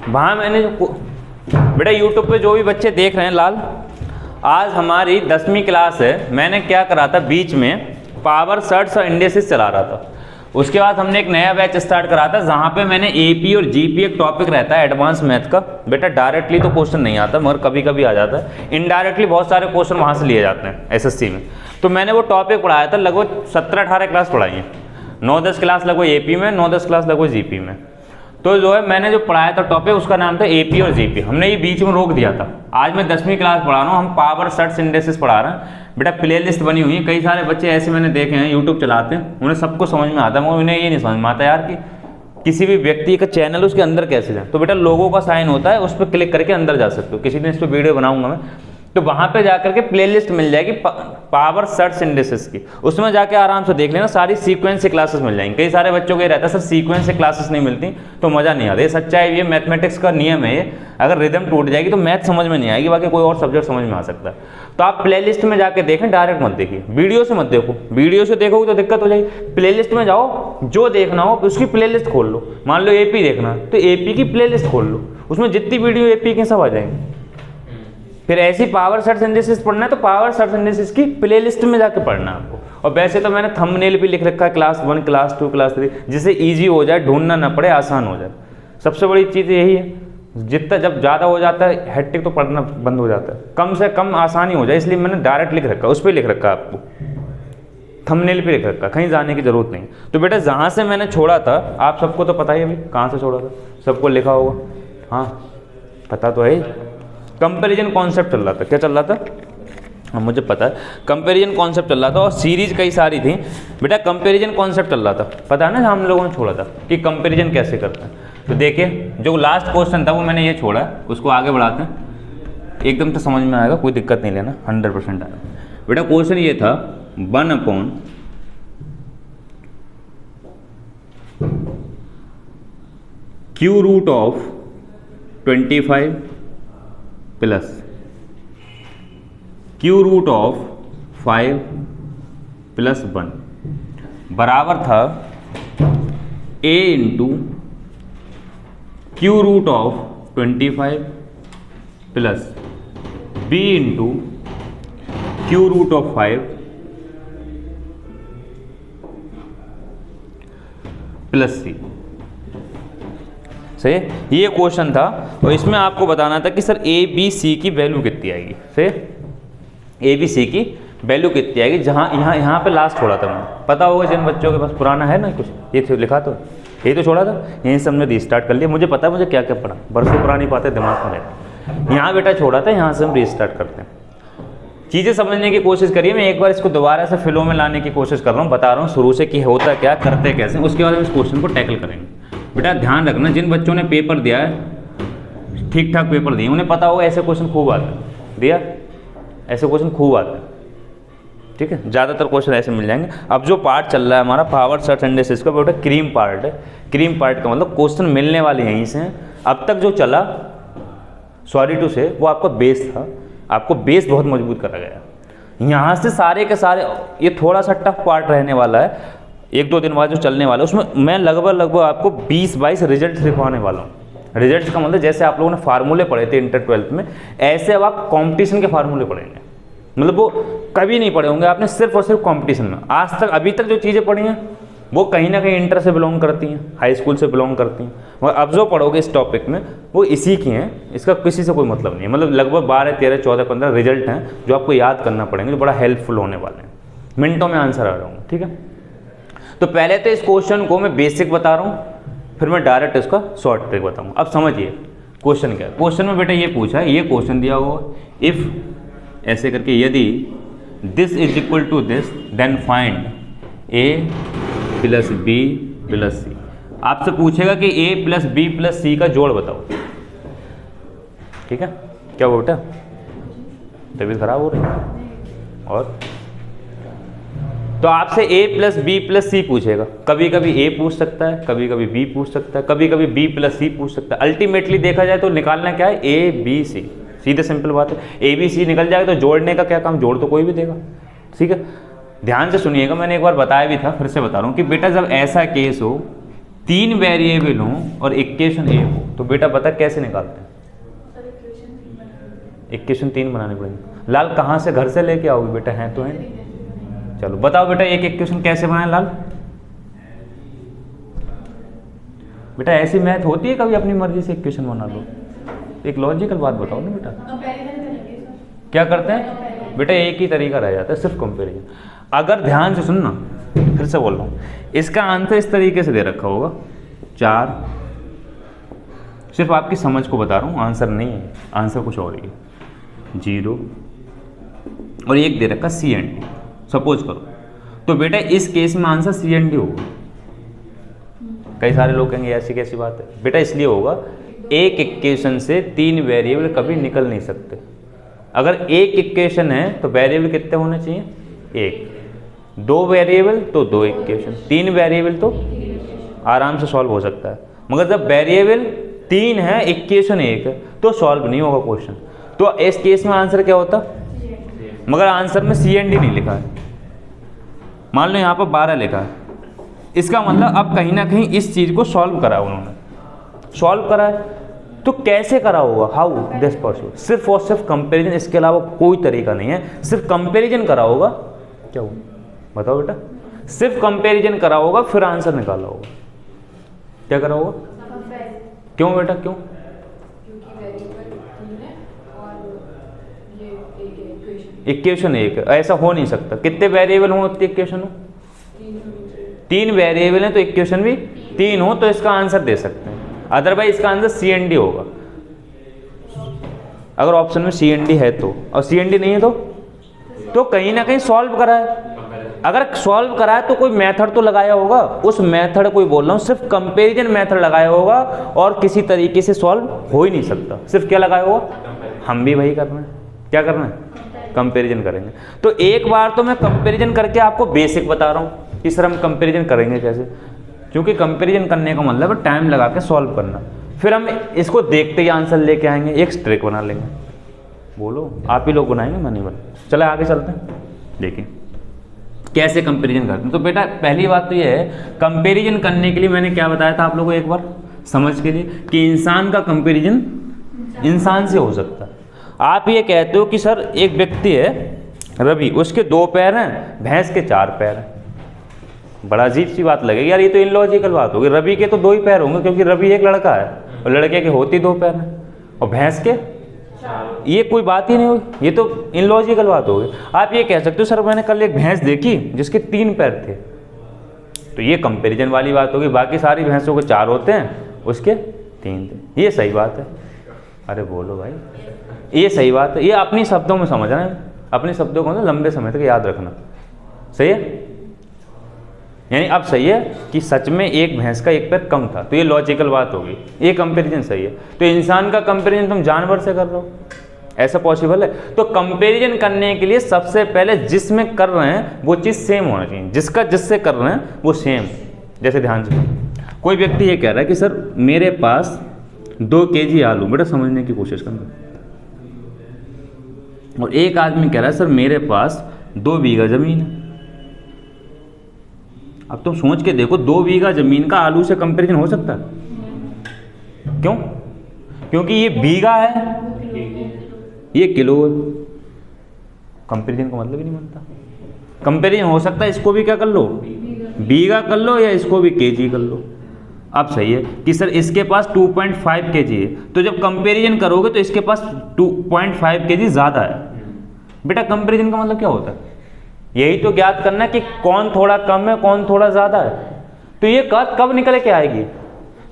वहाँ मैंने जो बेटा यूट्यूब पे जो भी बच्चे देख रहे हैं लाल, आज हमारी 10वीं क्लास है। मैंने क्या करा था, बीच में पावर सर्ट्स और इंडेसिस चला रहा था। उसके बाद हमने एक नया बैच स्टार्ट करा था जहाँ पे मैंने एपी और जीपी एक टॉपिक रहता है एडवांस मैथ का। बेटा डायरेक्टली तो क्वेश्चन नहीं आता मगर कभी कभी आ जाता है, इनडायरेक्टली बहुत सारे क्वेश्चन वहाँ से लिए जाते हैं एसएससी में। तो मैंने वो टॉपिक पढ़ाया था, लगभग 17-18 क्लास पढ़ाई है, 9-10 क्लास लगभग एपी में, 9-10 क्लास लगभग जीपी में। तो जो है मैंने जो पढ़ाया था टॉपिक उसका नाम था एपी और जीपी। हमने ये बीच में रोक दिया था। आज मैं 10वीं क्लास पढ़ा रहा हूँ, हम पावर सर्ट्स इंडेसिस पढ़ा रहे हैं। बेटा प्ले लिस्ट बनी हुई है, कई सारे बच्चे ऐसे मैंने देखे हैं यूट्यूब चलाते हैं, उन्हें सबको समझ में आता है, मगर उन्हें ये नहीं समझ में आता यार कि किसी भी व्यक्ति का चैनल उसके अंदर कैसे जाए। तो बेटा लोगों का साइन होता है, उस पर क्लिक करके अंदर जा सकते हो। किसी दिन इस पर वीडियो बनाऊंगा मैं, तो वहाँ पे जाकर के प्लेलिस्ट मिल जाएगी पावर सर्ट्स इंडेसिस की, उसमें जाके आराम से देख लेना, सारी सीक्वेंस से क्लासेस मिल जाएंगी। कई सारे बच्चों को ये रहता है सर सीक्वेंस से क्लासेस नहीं मिलती तो मज़ा नहीं आता। ये सच्चाई, ये मैथमेटिक्स का नियम है, ये अगर रिदम टूट जाएगी तो मैथ समझ में नहीं आएगी, बाकी कोई और सब्जेक्ट समझ में आ सकता है। तो आप प्लेलिस्ट में जाके देखें, डायरेक्ट मत देखिए, वीडियो से मत देखो। वीडियो से देखोगे तो दिक्कत हो जाएगी। प्लेलिस्ट में जाओ, जो देखना हो उसकी प्लेलिस्ट खोल लो। मान लो एपी देखना है तो एपी की प्लेलिस्ट खोल लो, उसमें जितनी वीडियो एपी की सब आ जाएंगी। फिर ऐसी पावर सर्ट्स इंडेसिस पढ़ना है तो पावर सर्ट्स इंडेसिस की प्लेलिस्ट में जाके पढ़ना है आपको। और वैसे तो मैंने थंबनेल भी लिख रखा है क्लास 1, क्लास 2, क्लास 3, जिससे इजी हो जाए, ढूंढना ना पड़े, आसान हो जाए। सबसे बड़ी चीज़ यही है, जितना जब ज़्यादा हो जाता है हेक्टिक तो पढ़ना बंद हो जाता है, कम से कम आसानी हो जाए, इसलिए मैंने डायरेक्ट लिख रखा है, उस पर लिख रखा है आपको, थंबनेल पे लिख रखा, कहीं जाने की जरूरत नहीं। तो बेटा जहाँ से मैंने छोड़ा था आप सबको तो पता ही है भाई, कहाँ से छोड़ा था सबको लिखा होगा, हाँ पता तो है। कंपैरिजन कॉन्सेप्ट चल रहा था, क्या चल रहा था, हाँ मुझे पता है, कंपैरिजन कॉन्सेप्ट चल रहा था और सीरीज कई सारी थी। बेटा कंपैरिजन कॉन्सेप्ट चल रहा था, पता है ना, हम लोगों ने छोड़ा था कि कंपैरिजन कैसे करते हैं। तो देखिए जो लास्ट क्वेश्चन था वो मैंने ये छोड़ा, उसको आगे बढ़ाते हैं, एकदम तो समझ में आएगा, कोई दिक्कत नहीं लेना, 100% आएगा। बेटा क्वेश्चन ये था 1/, cube root of 25 plus cube root of 5 + 1 बराबर था a into cube root of 25 plus b into cube root of 5 plus c। सही, ये क्वेश्चन था और इसमें आपको बताना था कि सर ए बी सी की वैल्यू कितनी आएगी। सही, ए बी सी की वैल्यू कितनी आएगी, जहाँ यहाँ पे लास्ट छोड़ा था मैंने, पता होगा जिन बच्चों के पास पुराना है ना कुछ, ये तो लिखा तो यही तो छोड़ा था, यहीं से हमने रीस्टार्ट कर लिया। मुझे पता है मुझे क्या क्या पढ़ा, बरसों पुरानी बातें दिमाग में रहती। यहाँ बेटा छोड़ा था, यहाँ से हम रीस्टार्ट करते हैं। चीज़ें समझने की कोशिश करिए, मैं एक बार इसको दोबारा से फ्लो में लाने की कोशिश कर रहा हूँ, बता रहा हूँ शुरू से कि होता क्या, करते कैसे, उसके बाद हम इस क्वेश्चन को टैकल करेंगे। बेटा ध्यान रखना, जिन बच्चों ने पेपर दिया है, ठीक ठाक पेपर दिए, उन्हें पता होगा ऐसे क्वेश्चन खूब आते हैं, दिया ऐसे क्वेश्चन खूब आते हैं, ठीक है, ज़्यादातर क्वेश्चन ऐसे मिल जाएंगे। अब जो पार्ट चल रहा है हमारा पावर सर्ट्स इंडेसिस का, बेटा क्रीम पार्ट है। क्रीम पार्ट का मतलब क्वेश्चन मिलने वाले यहीं से हैं। अब तक जो चला, सॉरी टू से, वो आपका बेस था, आपको बेस बहुत मजबूत करा गया। यहाँ से सारे के सारे, ये थोड़ा सा टफ पार्ट रहने वाला है, 1-2 दिन बाद जो चलने वाला है, उसमें मैं लगभग आपको 20-22 रिजल्ट दिखाने वाला हूँ। रिजल्ट का मतलब जैसे आप लोगों ने फार्मूले पढ़े थे इंटर 12th में, ऐसे अब आप कंपटीशन के फार्मूले पढ़ेंगे। मतलब वो कभी नहीं पढ़े होंगे आपने, सिर्फ और सिर्फ कंपटीशन में। आज तक अभी तक जो चीज़ें पढ़ी हैं वो कहीं ना कहीं इंटर से बिलोंग करती हैं, हाई स्कूल से बिलोंग करती हैं, मगर अब जो पढ़ोगे इस टॉपिक में वो इसी की हैं, इसका किसी से कोई मतलब नहीं है। मतलब लगभग 12, 13, 14, 15 रिजल्ट हैं जो आपको याद करना पड़ेंगे, जो बड़ा हेल्पफुल होने वाले हैं। मिनटों में आंसर आ रहा हूँ, ठीक है। तो पहले तो इस क्वेश्चन को मैं बेसिक बता रहा हूँ, फिर मैं डायरेक्ट इसका शॉर्ट ट्रिक बताऊँगा। अब समझिए क्वेश्चन क्या है। क्वेश्चन में बेटा ये पूछा है, ये क्वेश्चन दिया हुआ, इफ़ ऐसे करके, यदि this is equal to this then find a + b + c। आपसे पूछेगा कि a + b + c का जोड़ बताओ, ठीक है। क्या वो बेटा तबीयत खराब हो रही है? और तो आपसे a + b + c पूछेगा, कभी कभी a पूछ सकता है, कभी कभी b पूछ सकता है, कभी कभी b + c पूछ सकता है। अल्टीमेटली देखा जाए तो निकालना क्या है, a b c, सीधे सिंपल बात है। a b c निकल जाएगा तो जोड़ने का क्या काम, जोड़ तो कोई भी देगा, ठीक है। ध्यान से सुनिएगा, मैंने एक बार बताया भी था, फिर से बता रहा हूँ कि बेटा जब ऐसा केस हो 3 वेरिएबल हों और इक्वेशन ए हो, तो बेटा बता कैसे निकालते हैं? इक्वेशन 3 बनानी पड़ेगी। लाल कहाँ से, घर से लेके आओगे बेटा? हैं तो हैं। चलो बताओ बेटा एक इक्वेशन कैसे बनाए लाल? बेटा ऐसी मैथ होती है कभी अपनी मर्जी से इक्वेशन बना लो? एक लॉजिकल बात बताओ ना बेटा। क्या करते हैं बेटा? एक ही तरीका रह जाता है, सिर्फ कंपेरिजन। अगर ध्यान से सुनना, फिर से बोल रहा हूँ, इसका आंसर इस तरीके से दे रखा होगा 4, सिर्फ आपकी समझ को बता रहा हूँ, आंसर नहीं है, आंसर कुछ और ही है, 0 और 1 दे रखा सी एंड डी, सपोज करो। तो बेटा इस केस में आंसर सी एंड डी होगा। कई सारे लोग कहेंगे ऐसी कैसी बात है? बेटा इसलिए होगा, एक इक्वेशन से 3 वेरिएबल कभी निकल नहीं सकते। अगर एक इक्वेशन है तो वेरिएबल कितने होने चाहिए? 1। 2 वेरिएबल तो 2 इक्वेशन, 3 वेरिएबल तो आराम से सॉल्व हो सकता है। मगर जब वेरिएबल 3 है, इक्वेशन 1 है, तो सॉल्व नहीं होगा क्वेश्चन। तो इस केस में आंसर क्या होता? मगर आंसर में सी एंड डी नहीं लिखा है, मान लो यहाँ पर 12 लिखा है, इसका मतलब अब कहीं ना कहीं इस चीज़ को सॉल्व करा उन्होंने। सॉल्व करा है तो कैसे करा होगा? How this possible? सिर्फ और सिर्फ कंपैरिजन, इसके अलावा कोई तरीका नहीं है। सिर्फ कंपैरिजन करा होगा, क्या हुआ बताओ बेटा? सिर्फ कंपैरिजन करा होगा, फिर आंसर निकाला होगा। क्या करा होगा? क्यों बेटा क्यों? इक्वेशन 1 ऐसा हो नहीं सकता। कितने वेरिएबल हो उतनी इक्वेशन हो? 3 वेरिएबल है तो इक्वेशन भी 3 हो, तो इसका आंसर दे सकते हैं। अदरवाइज इसका आंसर सी एंड डी होगा, अगर ऑप्शन में सी एंड डी है तो। और सी एंड डी नहीं है तो कहीं ना कहीं सॉल्व करा है। अगर सॉल्व करा है तो कोई मेथड तो लगाया होगा, उस मेथड को ही बोल रहा हूँ, सिर्फ कंपैरिजन मेथड लगाया होगा और किसी तरीके से सॉल्व हो ही नहीं सकता। सिर्फ क्या लगाया होगा? हम भी वही करना है। क्या करना है? कंपैरिजन करेंगे। तो एक बार तो मैं कंपैरिजन करके आपको बेसिक बता रहा हूँ कि सर हम कंपैरिजन करेंगे कैसे, क्योंकि कंपैरिजन करने का मतलब है टाइम लगा के सॉल्व करना। फिर हम इसको देखते ही आंसर लेके आएंगे, एक स्ट्रिक बना लेंगे। बोलो आप ही लोग बनाएंगे, मैं नहीं बना। चले आगे चलते हैं, देखिए कैसे कंपैरिजन करते हैं। तो बेटा पहली बात तो ये है, कंपैरिजन करने के लिए मैंने क्या बताया था आप लोगों को एक बार समझ के लिए, कि इंसान का कंपैरिजन इंसान से हो सकता है। आप ये कहते हो कि सर एक व्यक्ति है रवि, उसके 2 पैर हैं, भैंस के 4 पैर हैं। बड़ा अजीब सी बात लगेगी यार, ये तो इनलॉजिकल बात होगी। रवि के तो 2 ही पैर होंगे क्योंकि रवि एक लड़का है, और लड़के के होती 2 पैर हैं, और भैंस के ये कोई बात ही नहीं हुई, ये तो इनलॉजिकल बात होगी। आप ये कह सकते हो सर मैंने कल एक भैंस देखी जिसके 3 पैर थे, तो ये कंपैरिजन वाली बात होगी। बाकी सारी भैंसों के 4 होते हैं, उसके 3 थे, ये सही बात है। अरे बोलो भाई, ये सही बात है। ये अपनी शब्दों में समझना है, अपने शब्दों को ना लंबे समय तक याद रखना। सही है? यानी अब सही है कि सच में एक भैंस का 1 पैर कम था, तो ये लॉजिकल बात होगी, ये कंपैरिजन सही है। तो इंसान का कंपैरिजन तुम जानवर से कर रहे हो, ऐसा पॉसिबल है? तो कंपैरिजन करने के लिए सबसे पहले जिसमें कर रहे हैं वो चीज़ सेम होना चाहिए, जिसका जिससे कर रहे हैं वो सेम। जैसे ध्यान से, कोई व्यक्ति ये कह रहा है कि सर मेरे पास 2 केजी आलू, बेटा समझने की कोशिश करना, और एक आदमी कह रहा है सर मेरे पास 2 बीघा जमीन है। अब तुम सोच के देखो, 2 बीघा जमीन का आलू से कंपैरिजन हो सकता है? क्यों? क्योंकि ये बीघा है, ये किलो है, कंपैरिजन का मतलब ही नहीं बनता। कंपैरिजन हो सकता है इसको भी क्या कर लो, बीघा कर लो, या इसको भी केजी कर लो। अब सही है कि सर इसके पास 2.5 केजी है, तो जब कंपैरिजन करोगे तो इसके पास 2.5 केजी ज़्यादा है। बेटा कंपैरिजन का मतलब क्या होता है? यही तो ज्ञात करना है कि कौन थोड़ा कम है, कौन थोड़ा ज़्यादा है। तो ये कब निकल के आएगी?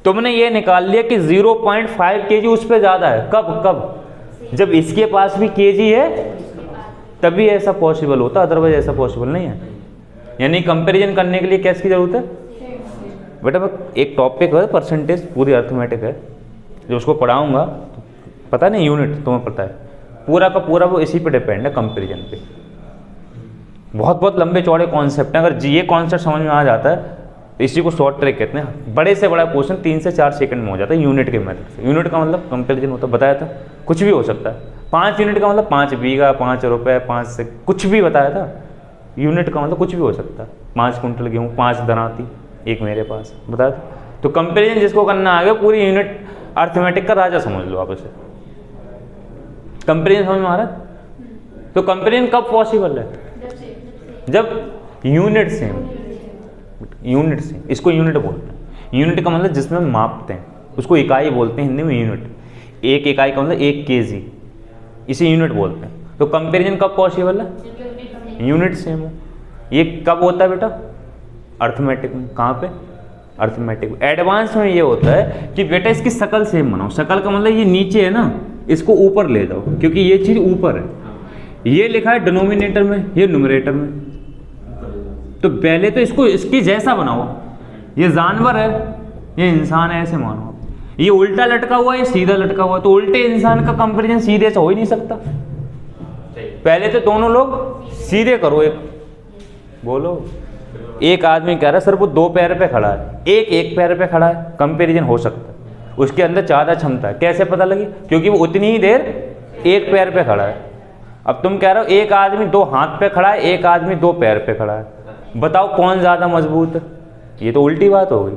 तुमने ये निकाल लिया कि 0.5 केजी उस पर ज़्यादा है। कब? जब इसके पास भी केजी है तभी ऐसा पॉसिबल होता, अदरवाइज ऐसा पॉसिबल नहीं है। यानी कंपैरिजन करने के लिए कैसे की जरूरत है? बेटा एक टॉपिक है परसेंटेज, पूरी अर्थमेटिक है, जो उसको पढ़ाऊंगा, पता नहीं यूनिट तुम्हें पता है, पूरा का पूरा वो इसी पे डिपेंड है, कंपैरिजन पे। बहुत लंबे चौड़े कॉन्सेप्ट हैं। अगर ये कॉन्सेप्ट समझ में आ जाता है तो इसी को शॉर्ट ट्रिक कहते हैं। बड़े से बड़ा क्वेश्चन 3 से 4 सेकंड में हो जाता है यूनिट के मेथड से। यूनिट का मतलब कंपैरिजन होता है, बताया था, कुछ भी हो सकता है। 5 यूनिट का मतलब 5 बीघा, 5 रुपये, 5 से कुछ भी बताया था। यूनिट का मतलब कुछ भी हो सकता है, 5 कुंटल गेहूँ, 5 दराती, एक मेरे पास बताया था। तो कंपेरिजन जिसको करना आ गया पूरी यूनिट अर्थमेटिक का राजा समझ लो आप उसे। कंपेरिजन समझ में आ रहा है? तो कंपेरिजन कब पॉसिबल है? जब यूनिट सेम, यूनिट सेम, इसको यूनिट बोलते हैं। यूनिट का मतलब जिसमें हम मापते हैं, उसको इकाई बोलते हैं हिंदी में यूनिट। एक इकाई का मतलब 1 kg, इसे यूनिट बोलते हैं। तो कंपेरिजन कब पॉसिबल है? यूनिट सेम हो। ये कब होता है बेटा? अर्थमेटिक में। कहाँ पे? अर्थमेटिक में। एडवांस में ये होता है कि बेटा इसकी शकल सेम बनाओ। शकल का मतलब ये नीचे है ना, इसको ऊपर ले जाओ, क्योंकि ये चीज़ ऊपर है। ये लिखा है डिनोमिनेटर में, ये न्यूमरेटर में। तो पहले तो इसको इसकी जैसा बनाओ। ये जानवर है, ये इंसान है, ऐसे मानो। ये उल्टा लटका हुआ है, ये सीधा लटका हुआ है, तो उल्टे इंसान का कंपैरिजन सीधे से हो ही नहीं सकता। पहले तो दोनों लोग सीधे करो। एक बोलो, एक आदमी कह रहा है सर वो 2 पैर पे खड़ा है, एक पैर पे खड़ा है, कंपैरिजन हो सकता है। उसके अंदर ज़्यादा क्षमता है। कैसे पता लगी? क्योंकि वो उतनी ही देर एक पैर पे खड़ा है। अब तुम कह रहे हो एक आदमी 2 हाथ पे खड़ा है, एक आदमी 2 पैर पे खड़ा है, बताओ कौन ज़्यादा मजबूत है? ये तो उल्टी बात हो गई।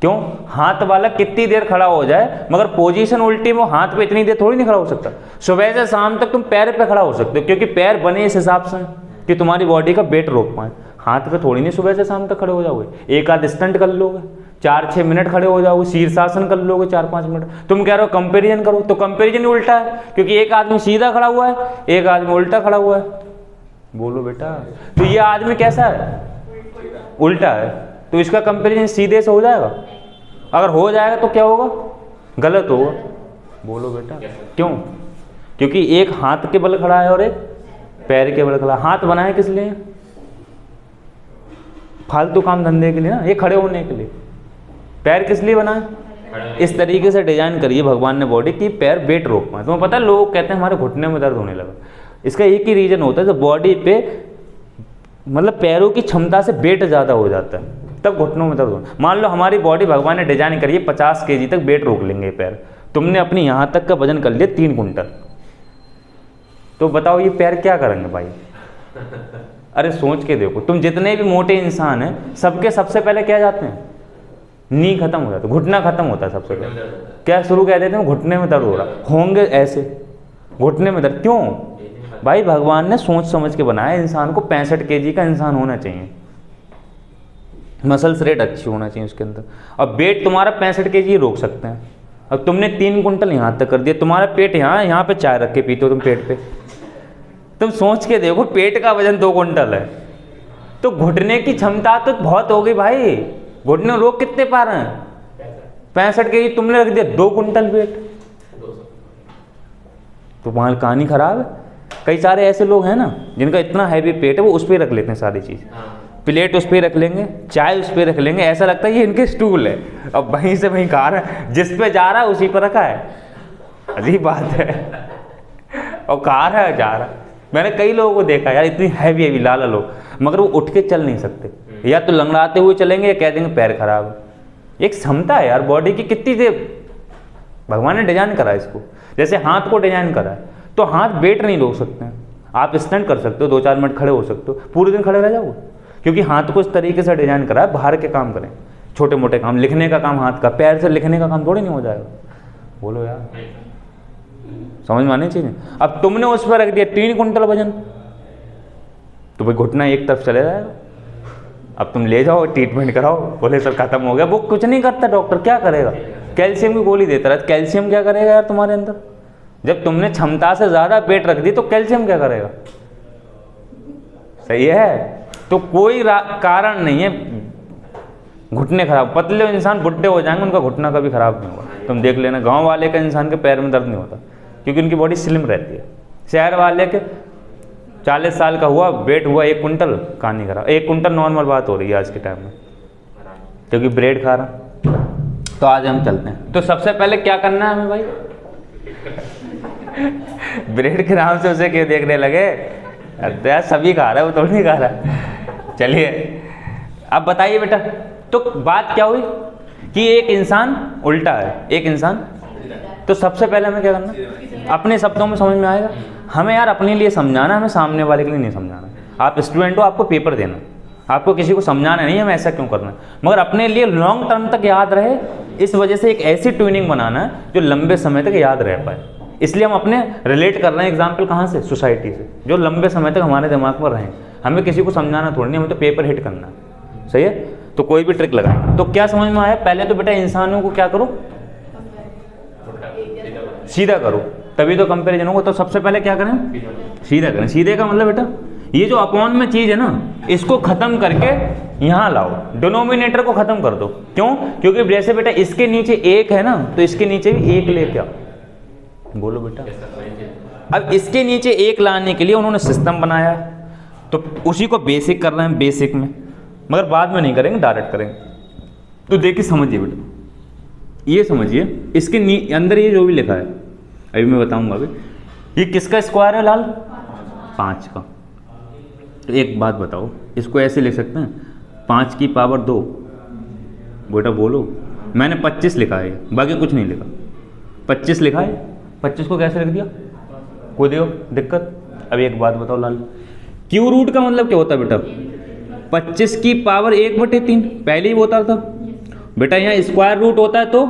क्यों? हाथ वाला कितनी देर खड़ा हो जाए, मगर पोजीशन उल्टी में, हाथ पे इतनी देर थोड़ी नहीं खड़ा हो सकता। सुबह से शाम तक तुम पैर पे खड़ा हो सकते हो, क्योंकि पैर बने इस हिसाब से कि तुम्हारी बॉडी का वेट रोक पाए। हाथ पे थोड़ी नहीं सुबह से शाम तक खड़े हो जाओगे। एक आध स्टंट कर लोगे, 4-6 मिनट खड़े हो जाओगे, शीर्षासन कर लोगे 4-5 मिनट। तुम कह रहे हो कंपैरिजन करो, तो कंपैरिजन उल्टा है, क्योंकि एक आदमी सीधा खड़ा हुआ है, एक आदमी उल्टा खड़ा हुआ है। बोलो बेटा, तो ये आदमी कैसा है? उल्टा है। तो इसका कंपैरिजन सीधे से हो जाएगा? अगर हो जाएगा तो क्या होगा? गलत होगा। बोलो बेटा, क्यों? क्योंकि एक हाथ के बल खड़ा है और एक पैर के बल खड़ा है। हाथ बनाए किस लिए? फालतू काम धंधे के लिए ना, ये खड़े होने के लिए। पैर किस लिए बनाए? इस तरीके से डिजाइन करिए भगवान ने बॉडी की पैर वेट रोक पाए। तुम्हें पता है लोग कहते हैं हमारे घुटने में दर्द होने लगा, इसका एक ही रीजन होता है, जब बॉडी पे मतलब पैरों की क्षमता से वेट ज़्यादा हो जाता है तब घुटनों में दर्द होना। मान लो हमारी बॉडी भगवान ने डिजाइन करी है 50 kg तक वेट रोक लेंगे पैर, तुमने अपनी यहाँ तक का वजन कर लिया 3 कुंटल, तो बताओ ये पैर क्या करेंगे भाई? अरे सोच के देखो, तुम जितने भी मोटे इंसान हैं सबके सबसे पहले क्या जाते हैं? नी खत्म हो जाता है, घुटना खत्म होता है सबसे पहले। क्या शुरू कह देते हैं घुटने में दर्द हो रहा होंगे, ऐसे घुटने में दर्द। क्यों भाई? भगवान ने सोच समझ के बनाया इंसान को। 65 kg का इंसान होना चाहिए, मसल्स रेट अच्छी होना चाहिए उसके अंदर। अब वेट तुम्हारा 65 kg रोक सकते हैं। अब तुमने 3 कुंटल यहाँ तक कर दिया, तुम्हारा पेट यहाँ पे चाय रख के पीते हो तुम पेट पे। तुम सोच के देखो, पेट का वजन 2 कुंटल है, तो घुटने की क्षमता तो बहुत हो गई भाई। घुटने रोक कितने पा रहे हैं? 65 kg तुमने रख दिया 2 कुंटल वेट, तो वहाँ कहानी खराब है। कई सारे ऐसे लोग हैं ना जिनका इतना हैवी पेट है, वो उस पर रख लेते हैं सारी चीज़। प्लेट उस पर रख लेंगे, चाय उस पर रख लेंगे, ऐसा लगता है ये इनके स्टूल है। अब वहीं से वहीं खा रहा है, जिस पे जा रहा है उसी पर रखा है। अजीब बात है। और खा रहा है, जा रहा है। मैंने कई लोगों को देखा यार, इतनी हैवी लाला लोग, मगर वो उठ के चल नहीं सकते, या तो लंगड़ाते हुए चलेंगे या कह देंगे पैर खराब है। एक क्षमता है यार बॉडी की, कितनी देर भगवान ने डिजाइन करा है इसको। जैसे हाथ को डिजाइन करा है, तो हाथ वेट नहीं रोक सकते हैं। आप स्टैंड कर सकते हो, 2-4 मिनट खड़े हो सकते हो, पूरे दिन खड़े रह जाओगे, क्योंकि हाथ को इस तरीके से डिजाइन करा है बाहर के काम करें, छोटे मोटे काम, लिखने का काम हाथ का, पैर से लिखने का काम थोड़ी नहीं हो जाएगा। बोलो यार, समझ में आनी चाहिए। अब तुमने उस पर रख दिया 3 कुंटल वजन, तो भाई घुटना एक तरफ चले जाएगा। अब तुम ले जाओ, ट्रीटमेंट कराओ, बोले सर खत्म हो गया। वो कुछ नहीं करता, डॉक्टर क्या करेगा? कैल्शियम की गोली देता रहा। कैल्शियम क्या करेगा यार तुम्हारे अंदर? जब तुमने क्षमता से ज़्यादा पेट रख दी तो कैल्शियम क्या करेगा? सही है। तो कोई कारण नहीं है घुटने खराब। पतले इंसान बुढ़े हो जाएंगे, उनका घुटना कभी खराब नहीं होगा। तुम देख लेना, गांव वाले का इंसान के पैर में दर्द नहीं होता, क्योंकि उनकी बॉडी स्लिम रहती है। शहर वाले के 40 साल का हुआ, वेट हुआ 1 कुंटल, कहानी खराब। 1 कुंटल नॉर्मल बात हो रही है आज के टाइम में, क्योंकि ब्रेड खा रहा। तो आज हम चलते हैं। तो सबसे पहले क्या करना है हमें भाई? ब्रेड के नाम से उसे क्यों देखने लगे? यार सभी खा रहा है, वो थोड़ी नहीं खा रहा। चलिए अब बताइए बेटा, तो बात क्या हुई कि एक इंसान उल्टा है, एक इंसान। तो सबसे पहले हमें क्या करना? अपने शब्दों में समझ में आएगा। हमें यार अपने लिए समझाना, हमें सामने वाले के लिए नहीं समझाना। आप स्टूडेंट हो, आपको पेपर देना, आपको किसी को समझाना नहीं है हमें ऐसा क्यों करना है, मगर अपने लिए लॉन्ग टर्म तक याद रहे, इस वजह से एक ऐसी ट्यूनिंग बनाना है जो लंबे समय तक याद रह पाए। इसलिए हम अपने रिलेट कर रहे हैं एग्जाम्पल कहाँ से, सोसाइटी से, जो लंबे समय तक हमारे दिमाग में रहें। हमें किसी को समझाना थोड़ी नहीं, हमें तो पेपर हिट करना है, सही है। तो कोई भी ट्रिक लगाएं। तो क्या समझ में आया, पहले तो बेटा इंसानों को क्या करो, सीधा करो, तभी तो कंपैरिजन होगा। तो सबसे पहले क्या करें, सीधा करें। सीधे का मतलब बेटा ये जो अपॉन में चीज है ना, इसको खत्म करके यहाँ लाओ, डिनोमिनेटर को खत्म कर दो। क्यों, क्योंकि जैसे बेटा इसके नीचे एक है ना, तो इसके नीचे भी एक लेके आओ। बोलो बेटा, अब इसके नीचे एक लाने के लिए उन्होंने सिस्टम बनाया, तो उसी को बेसिक कर रहे हैं, बेसिक में, मगर बाद में नहीं करेंगे, डायरेक्ट करेंगे। तो देखिए समझिए बेटा, ये समझिए इसके अंदर ये जो भी लिखा है, अभी मैं बताऊंगा। अभी ये किसका स्क्वायर है लाल, 5 का। तो एक बात बताओ, इसको ऐसे लिख सकते हैं 5 की पावर 2। बेटा बोलो, मैंने 25 लिखा है, बाकी कुछ नहीं लिखा, 25 लिखा है, 25 को कैसे लिख दिया, कोई देखो दिक्कत। अभी एक बात बताओ लाल, क्यू रूट का मतलब क्या होता है बेटा, 25 की पावर 1/3, पहले ही होता था बेटा। यहाँ स्क्वायर रूट होता है तो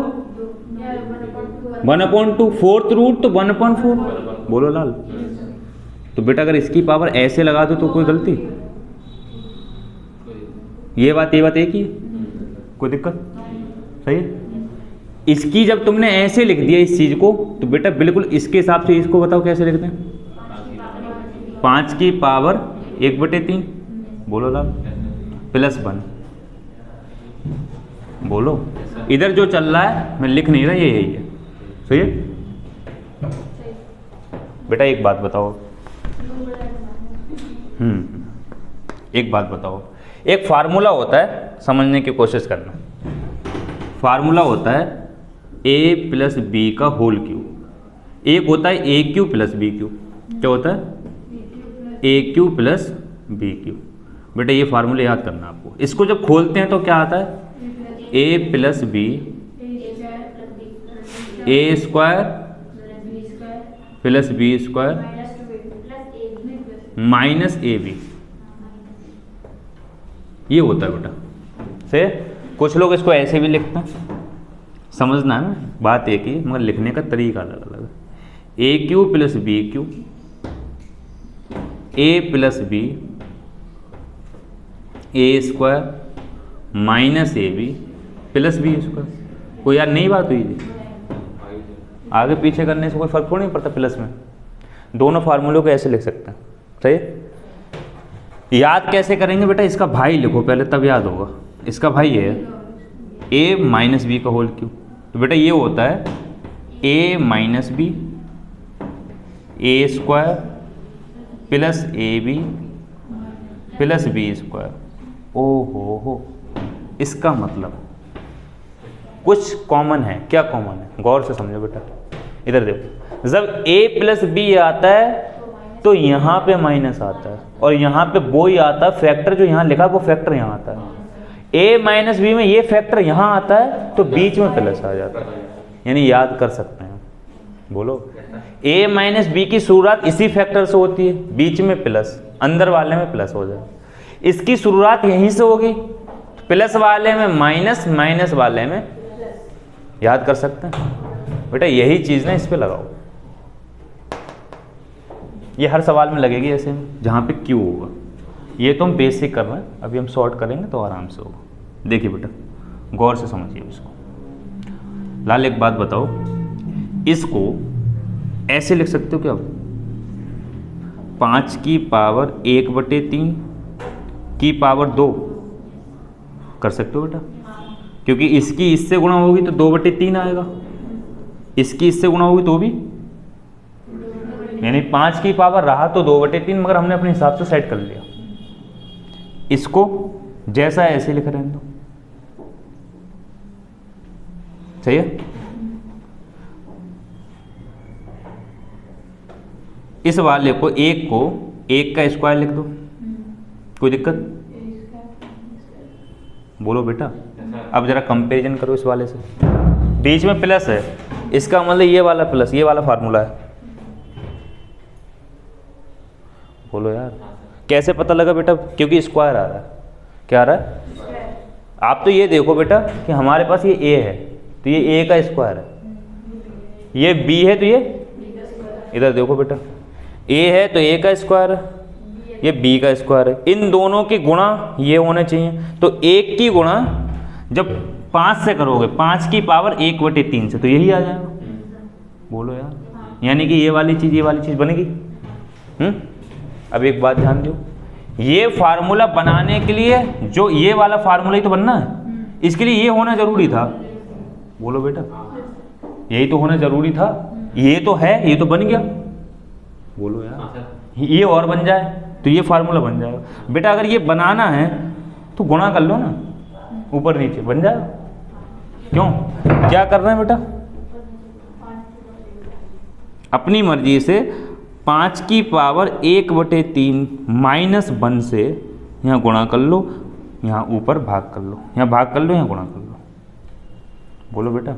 1/2, फोर्थ रूट तो 1/4। बोलो लाल। तो बेटा अगर इसकी पावर ऐसे लगा दो तो कोई गलती, ये बात एक ही, कोई दिक्कत, सही है। इसकी जब तुमने ऐसे लिख दिया इस चीज को, तो बेटा बिल्कुल इसके हिसाब से इसको बताओ कैसे लिखते हैं, 5 की पावर 1/3। बोलो लाल, +1। बोलो, इधर जो चल रहा है मैं लिख नहीं रहा, ये यही है, सही है बेटा। एक बात बताओ, एक बात बताओ, एक फार्मूला होता है, समझने की कोशिश करना। फार्मूला होता है a + b का होल क्यूब, एक होता है AQ + BQ। क्या होता है, AQ + BQ। बेटा ये फार्मूला याद करना आपको। इसको जब खोलते हैं तो क्या आता है, a + b a² + b² - AB, ये होता है बेटा। से कुछ लोग इसको ऐसे भी लिखते हैं, समझना है ना, बात एक ही मगर लिखने का तरीका अलग अलग है। AQ + BQ, a + b a² - AB + b²। कोई यार नई बात हुई थी, आगे पीछे करने से कोई फर्क थोड़ी नहीं पड़ता। प्लस में दोनों फार्मूलों को ऐसे लिख सकते हैं, सही। याद कैसे करेंगे बेटा, इसका भाई लिखो पहले, तब याद होगा। इसका भाई है a - b का होल क्यूब। तो बेटा ये होता है a - b a² + AB + b²। ओ हो, इसका मतलब कुछ कॉमन है। क्या कॉमन है, गौर से समझो बेटा, इधर देखो। जब a + b आता है तो यहाँ पे माइनस आता है, और यहाँ पे वो ही आता है फैक्टर जो यहाँ लिखा है, वो फैक्टर यहाँ आता है। a - b में ये फैक्टर यहाँ आता है तो बीच में प्लस आ जाता है, यानी याद कर सकते हैं। बोलो, a - b की शुरुआत इसी फैक्टर से होती है, बीच में प्लस, अंदर वाले में प्लस हो जाए। इसकी शुरुआत यहीं से होगी, प्लस वाले में माइनस, माइनस वाले में, याद कर सकते हैं बेटा। यही चीज़ ना इस पे लगाओ, ये हर सवाल में लगेगी ऐसे में, जहाँ पे क्यू होगा। ये तो हम बेसिक कर रहे हैं, अभी हम शॉर्ट करेंगे तो आराम से होगा। देखिए बेटा, गौर से समझिए इसको। लाल एक बात बताओ, इसको ऐसे लिख सकते हो क्या, 5 की पावर 1/3 की पावर 2 कर सकते हो बेटा, क्योंकि इसकी इससे गुणा होगी तो 2/3 आएगा, इसकी इससे गुणा होगी तो भी, यानी 5 की पावर रहा तो 2/3, मगर हमने अपने हिसाब से सेट कर लिया। इसको जैसा ऐसे लिख रहे हैं तो सही है। इस वाले को एक का स्क्वायर लिख दो, कोई दिक्कत। बोलो बेटा, अब जरा कंपैरिजन करो इस वाले से, बीच में प्लस है, इसका मतलब ये वाला प्लस, ये वाला फार्मूला है। बोलो यार, कैसे पता लगा बेटा, क्योंकि स्क्वायर आ रहा है, क्या आ रहा है? आप तो ये देखो बेटा कि हमारे पास ये a है तो ये a का स्क्वायर है, ये b है तो ये, इधर देखो बेटा a है तो a का स्क्वायर है, ये b का स्क्वायर है। इन दोनों के गुणा ये होने चाहिए, तो 1 की गुणा जब 5 से करोगे 5 की पावर 1/3 से, तो यही आ जाएगा। बोलो यार, यानी कि ये वाली चीज़ बनेगी। अब एक बात ध्यान दो, ये फार्मूला बनाने के लिए जो ये वाला फार्मूला ही तो बनना है, इसके लिए ये होना जरूरी था। बोलो बेटा, यही तो होना जरूरी था, ये तो है, ये तो बन गया। बोलो यार, ये और बन जाए तो ये फार्मूला बन जाएगा। बेटा अगर ये बनाना है तो गुणा कर लो ना, ऊपर नीचे बन जाएगा। क्यों, क्या कर रहे हैं बेटा? अपनी मर्जी से 5 की पावर 1/3 -1 से यहाँ गुणा कर लो, यहाँ ऊपर भाग कर लो, यहाँ भाग कर लो, यहाँ गुणा कर लो। बोलो बेटा,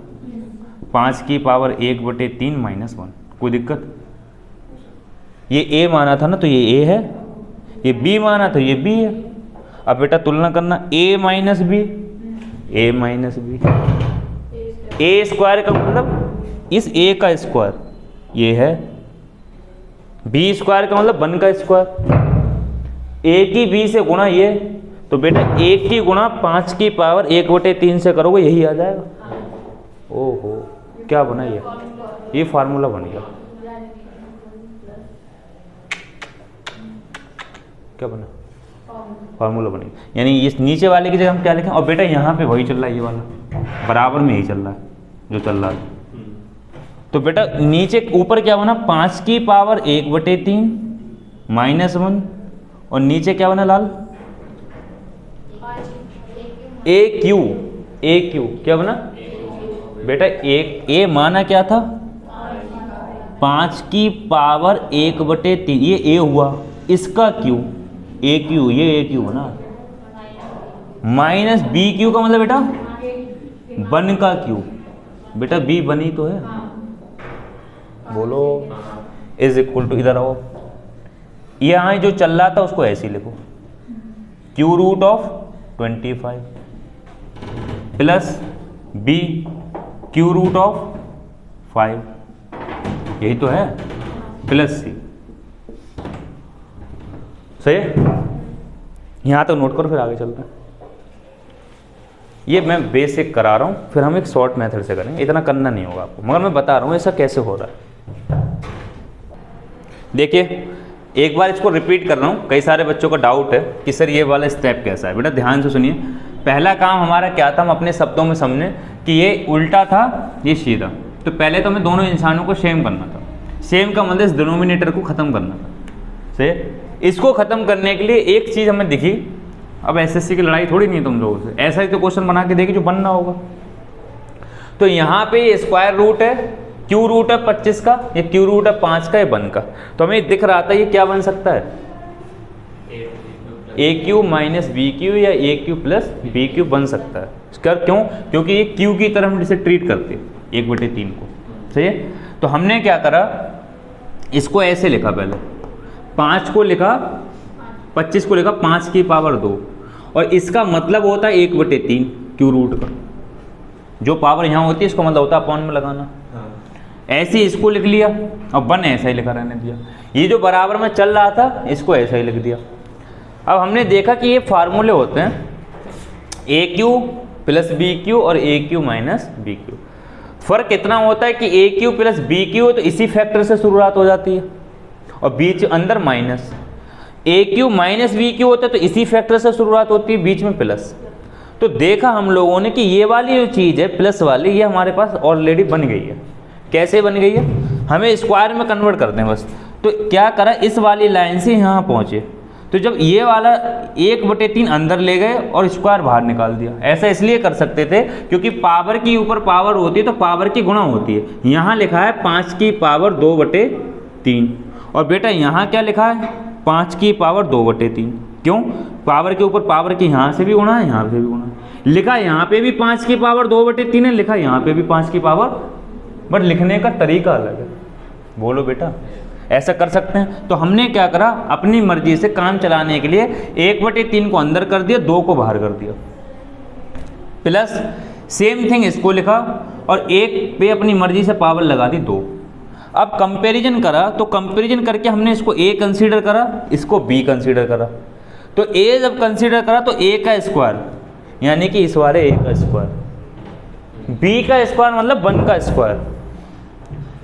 5 की पावर 1/3 -1, कोई दिक्कत? ये a माना था ना तो ये a है, ये b माना था ये b है। अब बेटा तुलना करना, a minus b, a minus b, a square का मतलब इस a का स्क्वायर ये है, b स्क्वायर का मतलब 1 का स्क्वायर, a की b से गुणा ये, तो बेटा 1 की गुणा 5 की पावर 1/3 से करोगे यही आ जाएगा। ओहो, क्या बना ये फार्मूला बन गया। क्या बना? फार्मूला बनेगा। यानी इस नीचे वाले की जगह हम क्या लिखें? और बेटा यहाँ पे वही चल रहा है, ये वाला बराबर में ही चल रहा है जो चल रहा है। तो बेटा नीचे ऊपर क्या बना? 5 की पावर 1/3 -1, और नीचे क्या बना लाल? a क्यू क्या बना बेटा? a माना क्या था? 5 की पावर 1/3, ये a हुआ, इसका क्यू a क्यू, ये a क्यू बना, माइनस b क्यू का मतलब बेटा 1 का क्यू। बेटा b बनी तो है। बोलो, इज इक्वल टू, इधर आओ, यहाँ जो चल रहा था उसको ऐसे ही लिखो, q√25 प्लस b q√5, यही तो है, प्लस c। सही है? यहाँ तक नोट करो, फिर आगे चलते हैं। ये मैं बेसिक करा रहा हूँ, फिर हम एक शॉर्ट मेथड से करेंगे, इतना करना नहीं होगा आपको, मगर मैं बता रहा हूँ ऐसा कैसे हो रहा है। देखिए एक बार इसको रिपीट कर रहा हूँ, कई सारे बच्चों का डाउट है कि सर ये वाला स्टेप कैसा है। बेटा ध्यान से सुनिए, पहला काम हमारा क्या था, हम अपने शब्दों में समझे कि ये उल्टा था ये सीधा। तो पहले तो हमें दोनों इंसानों को सेम करना था, सेम का मतलब इस डिनोमिनेटर को ख़त्म करना था। से इसको ख़त्म करने के लिए एक चीज़ हमें दिखी, अब एसएससी की लड़ाई थोड़ी नहीं है तुम लोगों से, ऐसा ही तो क्वेश्चन बना के देखिए जो बनना होगा। तो यहाँ पे स्क्वायर रूट है, क्यू रूट है 25 का, ये क्यू रूट है 5 का, ये 1 का। तो हमें दिख रहा था ये क्या बन सकता है, ए क्यू माइनस बी क्यू या ए क्यू प्लस बी क्यू बन सकता है। इसका क्यों? क्योंकि ये क्यू की तरह हम इसे ट्रीट करते हैं 1/3 को। सही है? तो हमने क्या करा, इसको ऐसे लिखा, पहले 5 को लिखा, 25 को लिखा 5 की पावर 2, और इसका मतलब होता है 1/3 क्यू रूट का, जो पावर यहाँ होती है इसका मतलब होता है अपॉन में लगाना। ऐसे ही इसको लिख लिया और 1 ऐसा ही लिखा रहने दिया। ये जो बराबर में चल रहा था इसको ऐसा ही लिख दिया। अब हमने देखा कि ये फार्मूले होते हैं ए क्यू प्लस बी क्यू और ए क्यू माइनस बी क्यू। फ़र्क इतना होता है कि ए क्यू प्लस बी क्यू तो इसी फैक्टर से शुरुआत हो जाती है, और बीच अंदर माइनस। ए क्यू माइनस बी क्यू होता है तो इसी फैक्टर से शुरुआत होती है, बीच में प्लस। तो देखा हम लोगों ने कि ये वाली जो चीज़ है प्लस वाली, ये हमारे पास ऑलरेडी बन गई है। कैसे बन गई है? हमें स्क्वायर में कन्वर्ट करते हैं बस। तो क्या करा, इस वाली लाइन से यहाँ पहुँचे, तो जब ये वाला 1/3 अंदर ले गए और स्क्वायर बाहर निकाल दिया। ऐसा इसलिए कर सकते थे क्योंकि पावर की ऊपर पावर होती है तो पावर की गुणा होती है। यहाँ लिखा है 5 की पावर 2/3, और बेटा यहाँ क्या लिखा है 5 की पावर 2/3। क्यों? पावर के ऊपर पावर की यहाँ से भी गुणा है, यहाँ से भी गुणा है। लिखा यहाँ पे भी 5 की पावर 2/3 है, लिखा यहाँ पे भी 5 की पावर, बट लिखने का तरीका अलग है। बोलो बेटा, ऐसा कर सकते हैं। तो हमने क्या करा, अपनी मर्जी से काम चलाने के लिए 1/3 को अंदर कर दिया, 2 को बाहर कर दिया, प्लस सेम थिंग इसको लिखा और 1 पे अपनी मर्जी से पावर लगा दी 2। अब कंपैरिजन करा, तो कंपैरिजन करके हमने इसको a कंसीडर करा, इसको b कंसीडर करा। तो a जब कंसीडर करा तो a का स्क्वायर, यानी कि इस बारे a का स्क्वायर, b का स्क्वायर मतलब 1 का स्क्वायर,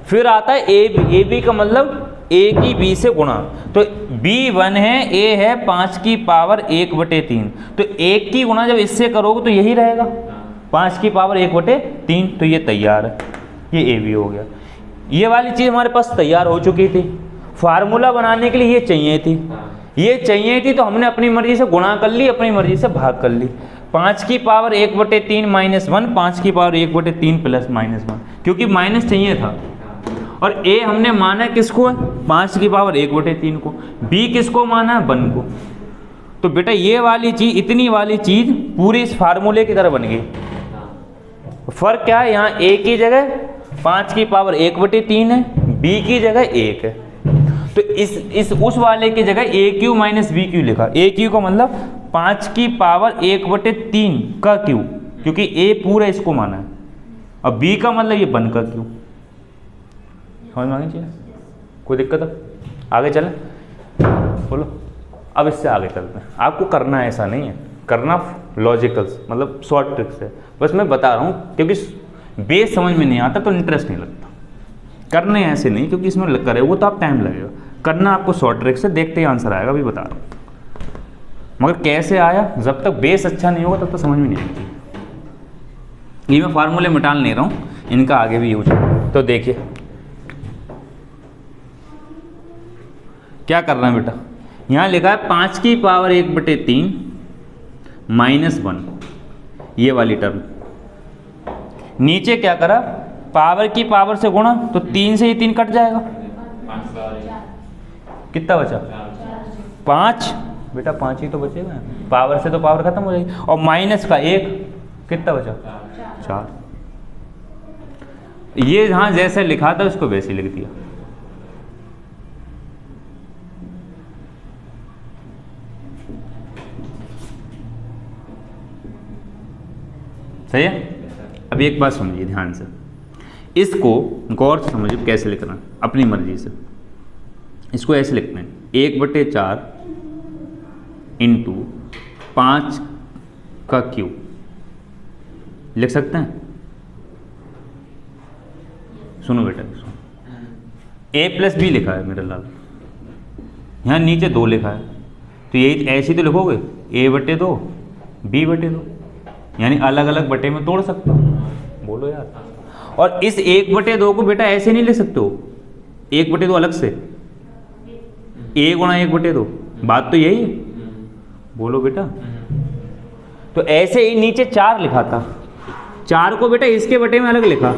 फिर आता है a b का मतलब a की b से गुणा। तो b 1 है, a है 5 की पावर 1/3, तो 1 की गुणा जब इससे करोगे तो यही रहेगा 5 की पावर 1/3। तो ये तैयार है, ये a b हो गया। ये वाली चीज़ हमारे पास तैयार हो चुकी थी, फार्मूला बनाने के लिए ये चाहिए थी, तो हमने अपनी मर्जी से गुणा कर ली, अपनी मर्जी से भाग कर ली। 5 की पावर 1/3 माइनस 1, 5 की पावर 1/3 प्लस माइनस 1, क्योंकि माइनस चाहिए था। और a हमने माना किसको है, 5 की पावर 1/3 को, b किसको माना है, 1 को। तो बेटा ये वाली चीज़, इतनी वाली चीज़ पूरी इस फार्मूले की तरह बन गई। फर्क क्या है, यहाँ a की जगह 5 की पावर 1/3 है, b की जगह 1 है। तो इस उस वाले की जगह AQ माइनस BQ लिखा। AQ का मतलब 5 की पावर 1/3 का Q, क्योंकि a पूरा इसको माना है, और b का मतलब ये 1 का Q। समझ में आनी चाहिए, कोई दिक्कत है? आगे चलें, बोलो। अब इससे आगे चलते हैं। आपको करना ऐसा नहीं है, करना लॉजिकल्स मतलब शॉर्ट ट्रिक्स है, बस मैं बता रहा हूँ, क्योंकि बेस समझ में नहीं आता तो इंटरेस्ट नहीं लगता। करने ऐसे नहीं, क्योंकि इसमें करे वो तो आप टाइम लगेगा, करना आपको शॉर्ट ट्रिक से, देखते ही आंसर आएगा, अभी बता रहा हूँ। मगर कैसे आया, जब तक बेस अच्छा नहीं होगा तब तक समझ में नहीं आएगी। ये मैं फार्मूले मिटाल नहीं रहा हूँ, इनका आगे भी यूज है। तो देखिए क्या करना है बेटा, यहाँ लिखा है 5 की पावर 1/3 माइनस 1, ये वाली टर्म। नीचे क्या करा, पावर की पावर से गुणा, तो 3 से ही 3 कट जाएगा, कितना बचा 5, बेटा 5 ही तो बचेगा, पावर से तो पावर खत्म हो जाएगी, और माइनस का 1, कितना बचा 4। ये जहाँ जैसे लिखा था उसको वैसे लिख दिया। सही है? अब एक बात समझिए ध्यान से, इसको गौर से समझिए कैसे लिखना है, अपनी मर्जी से। इसको ऐसे लिखते हैं, 1/4 इंटू 5 का क्यूब, लिख सकते हैं? सुनो बेटा, सुनो, a प्लस बी लिखा है मेरा लाल, यहाँ नीचे 2 लिखा है, तो यही ऐसे तो लिखोगे a/2 b/2, यानी अलग अलग बटे में तोड़ सकते हो, बोलो यार। और इस 1/2 को बेटा ऐसे नहीं ले सकते हो, 1/2 अलग से, a गुणा 1/2, बात तो यही है, बोलो बेटा। तो ऐसे ही नीचे 4 लिखा था, 4 को बेटा इसके बटे में अलग लिखा,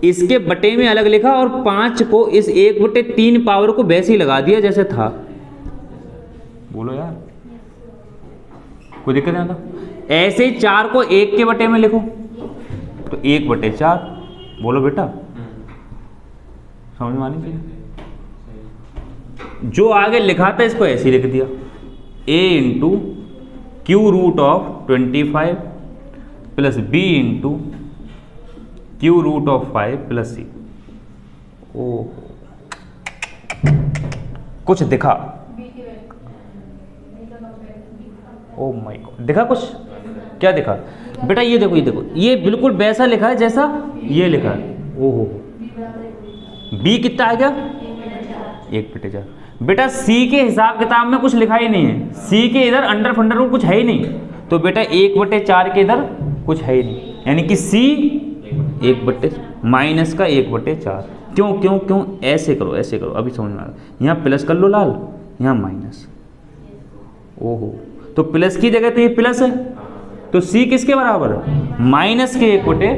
इसके बटे में अलग लिखा, और 5 को इस 1/3 पावर को वैसे ही लगा दिया जैसे था, बोलो यार, कोई दिक्कत नहीं आता? ऐसे ही 4 को 1 के बटे में लिखो, तो 1/4, बोलो बेटा, समझ में आनी चाहिए। जो आगे लिखा था इसको ऐसे ही लिख दिया, a into Q√25 plus b into Q√5 plus c। ओ कुछ दिखा, ओ माय गॉड, दिखा कुछ? क्या दिखा बेटा? ये देखो, ये देखो, ये बिल्कुल वैसा लिखा है जैसा ये लिखा है। ओहो, b कितना आ गया 1/4। बेटा c के हिसाब किताब में कुछ लिखा ही नहीं है, c के इधर अंडर फंडर में कुछ है ही नहीं, तो बेटा 1/4 के इधर कुछ है ही नहीं, यानी कि c 1/, माइनस का 1/4। क्यों क्यों क्यों? ऐसे करो, ऐसे करो, अभी समझ में आ गया। यहाँ प्लस कर लो लाल, यहाँ माइनस। ओहो, तो प्लस की जगह तो ये प्लस है, तो c किसके बराबर है? माइनस के 1/,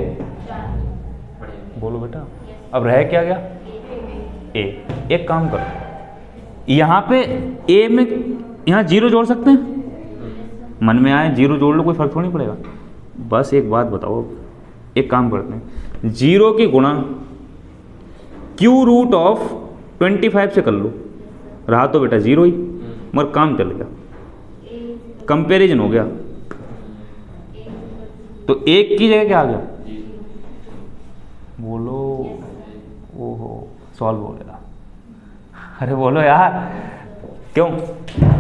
बोलो बेटा। अब रह क्या गया? a। एक काम करो, यहाँ पे a में यहाँ 0 जोड़ सकते हैं, मन में आए 0 जोड़ लो, कोई फर्क थोड़ी पड़ेगा। बस एक बात बताओ, एक काम करते हैं, 0 की गुणा Q√25 25 से कर लो, रहा तो बेटा 0 ही, मगर काम चल गया, कंपेरिजन हो गया। तो 1 की जगह क्या आ गया, बोलो, ओहो सॉल्व हो गया। अरे बोलो यार, क्यों,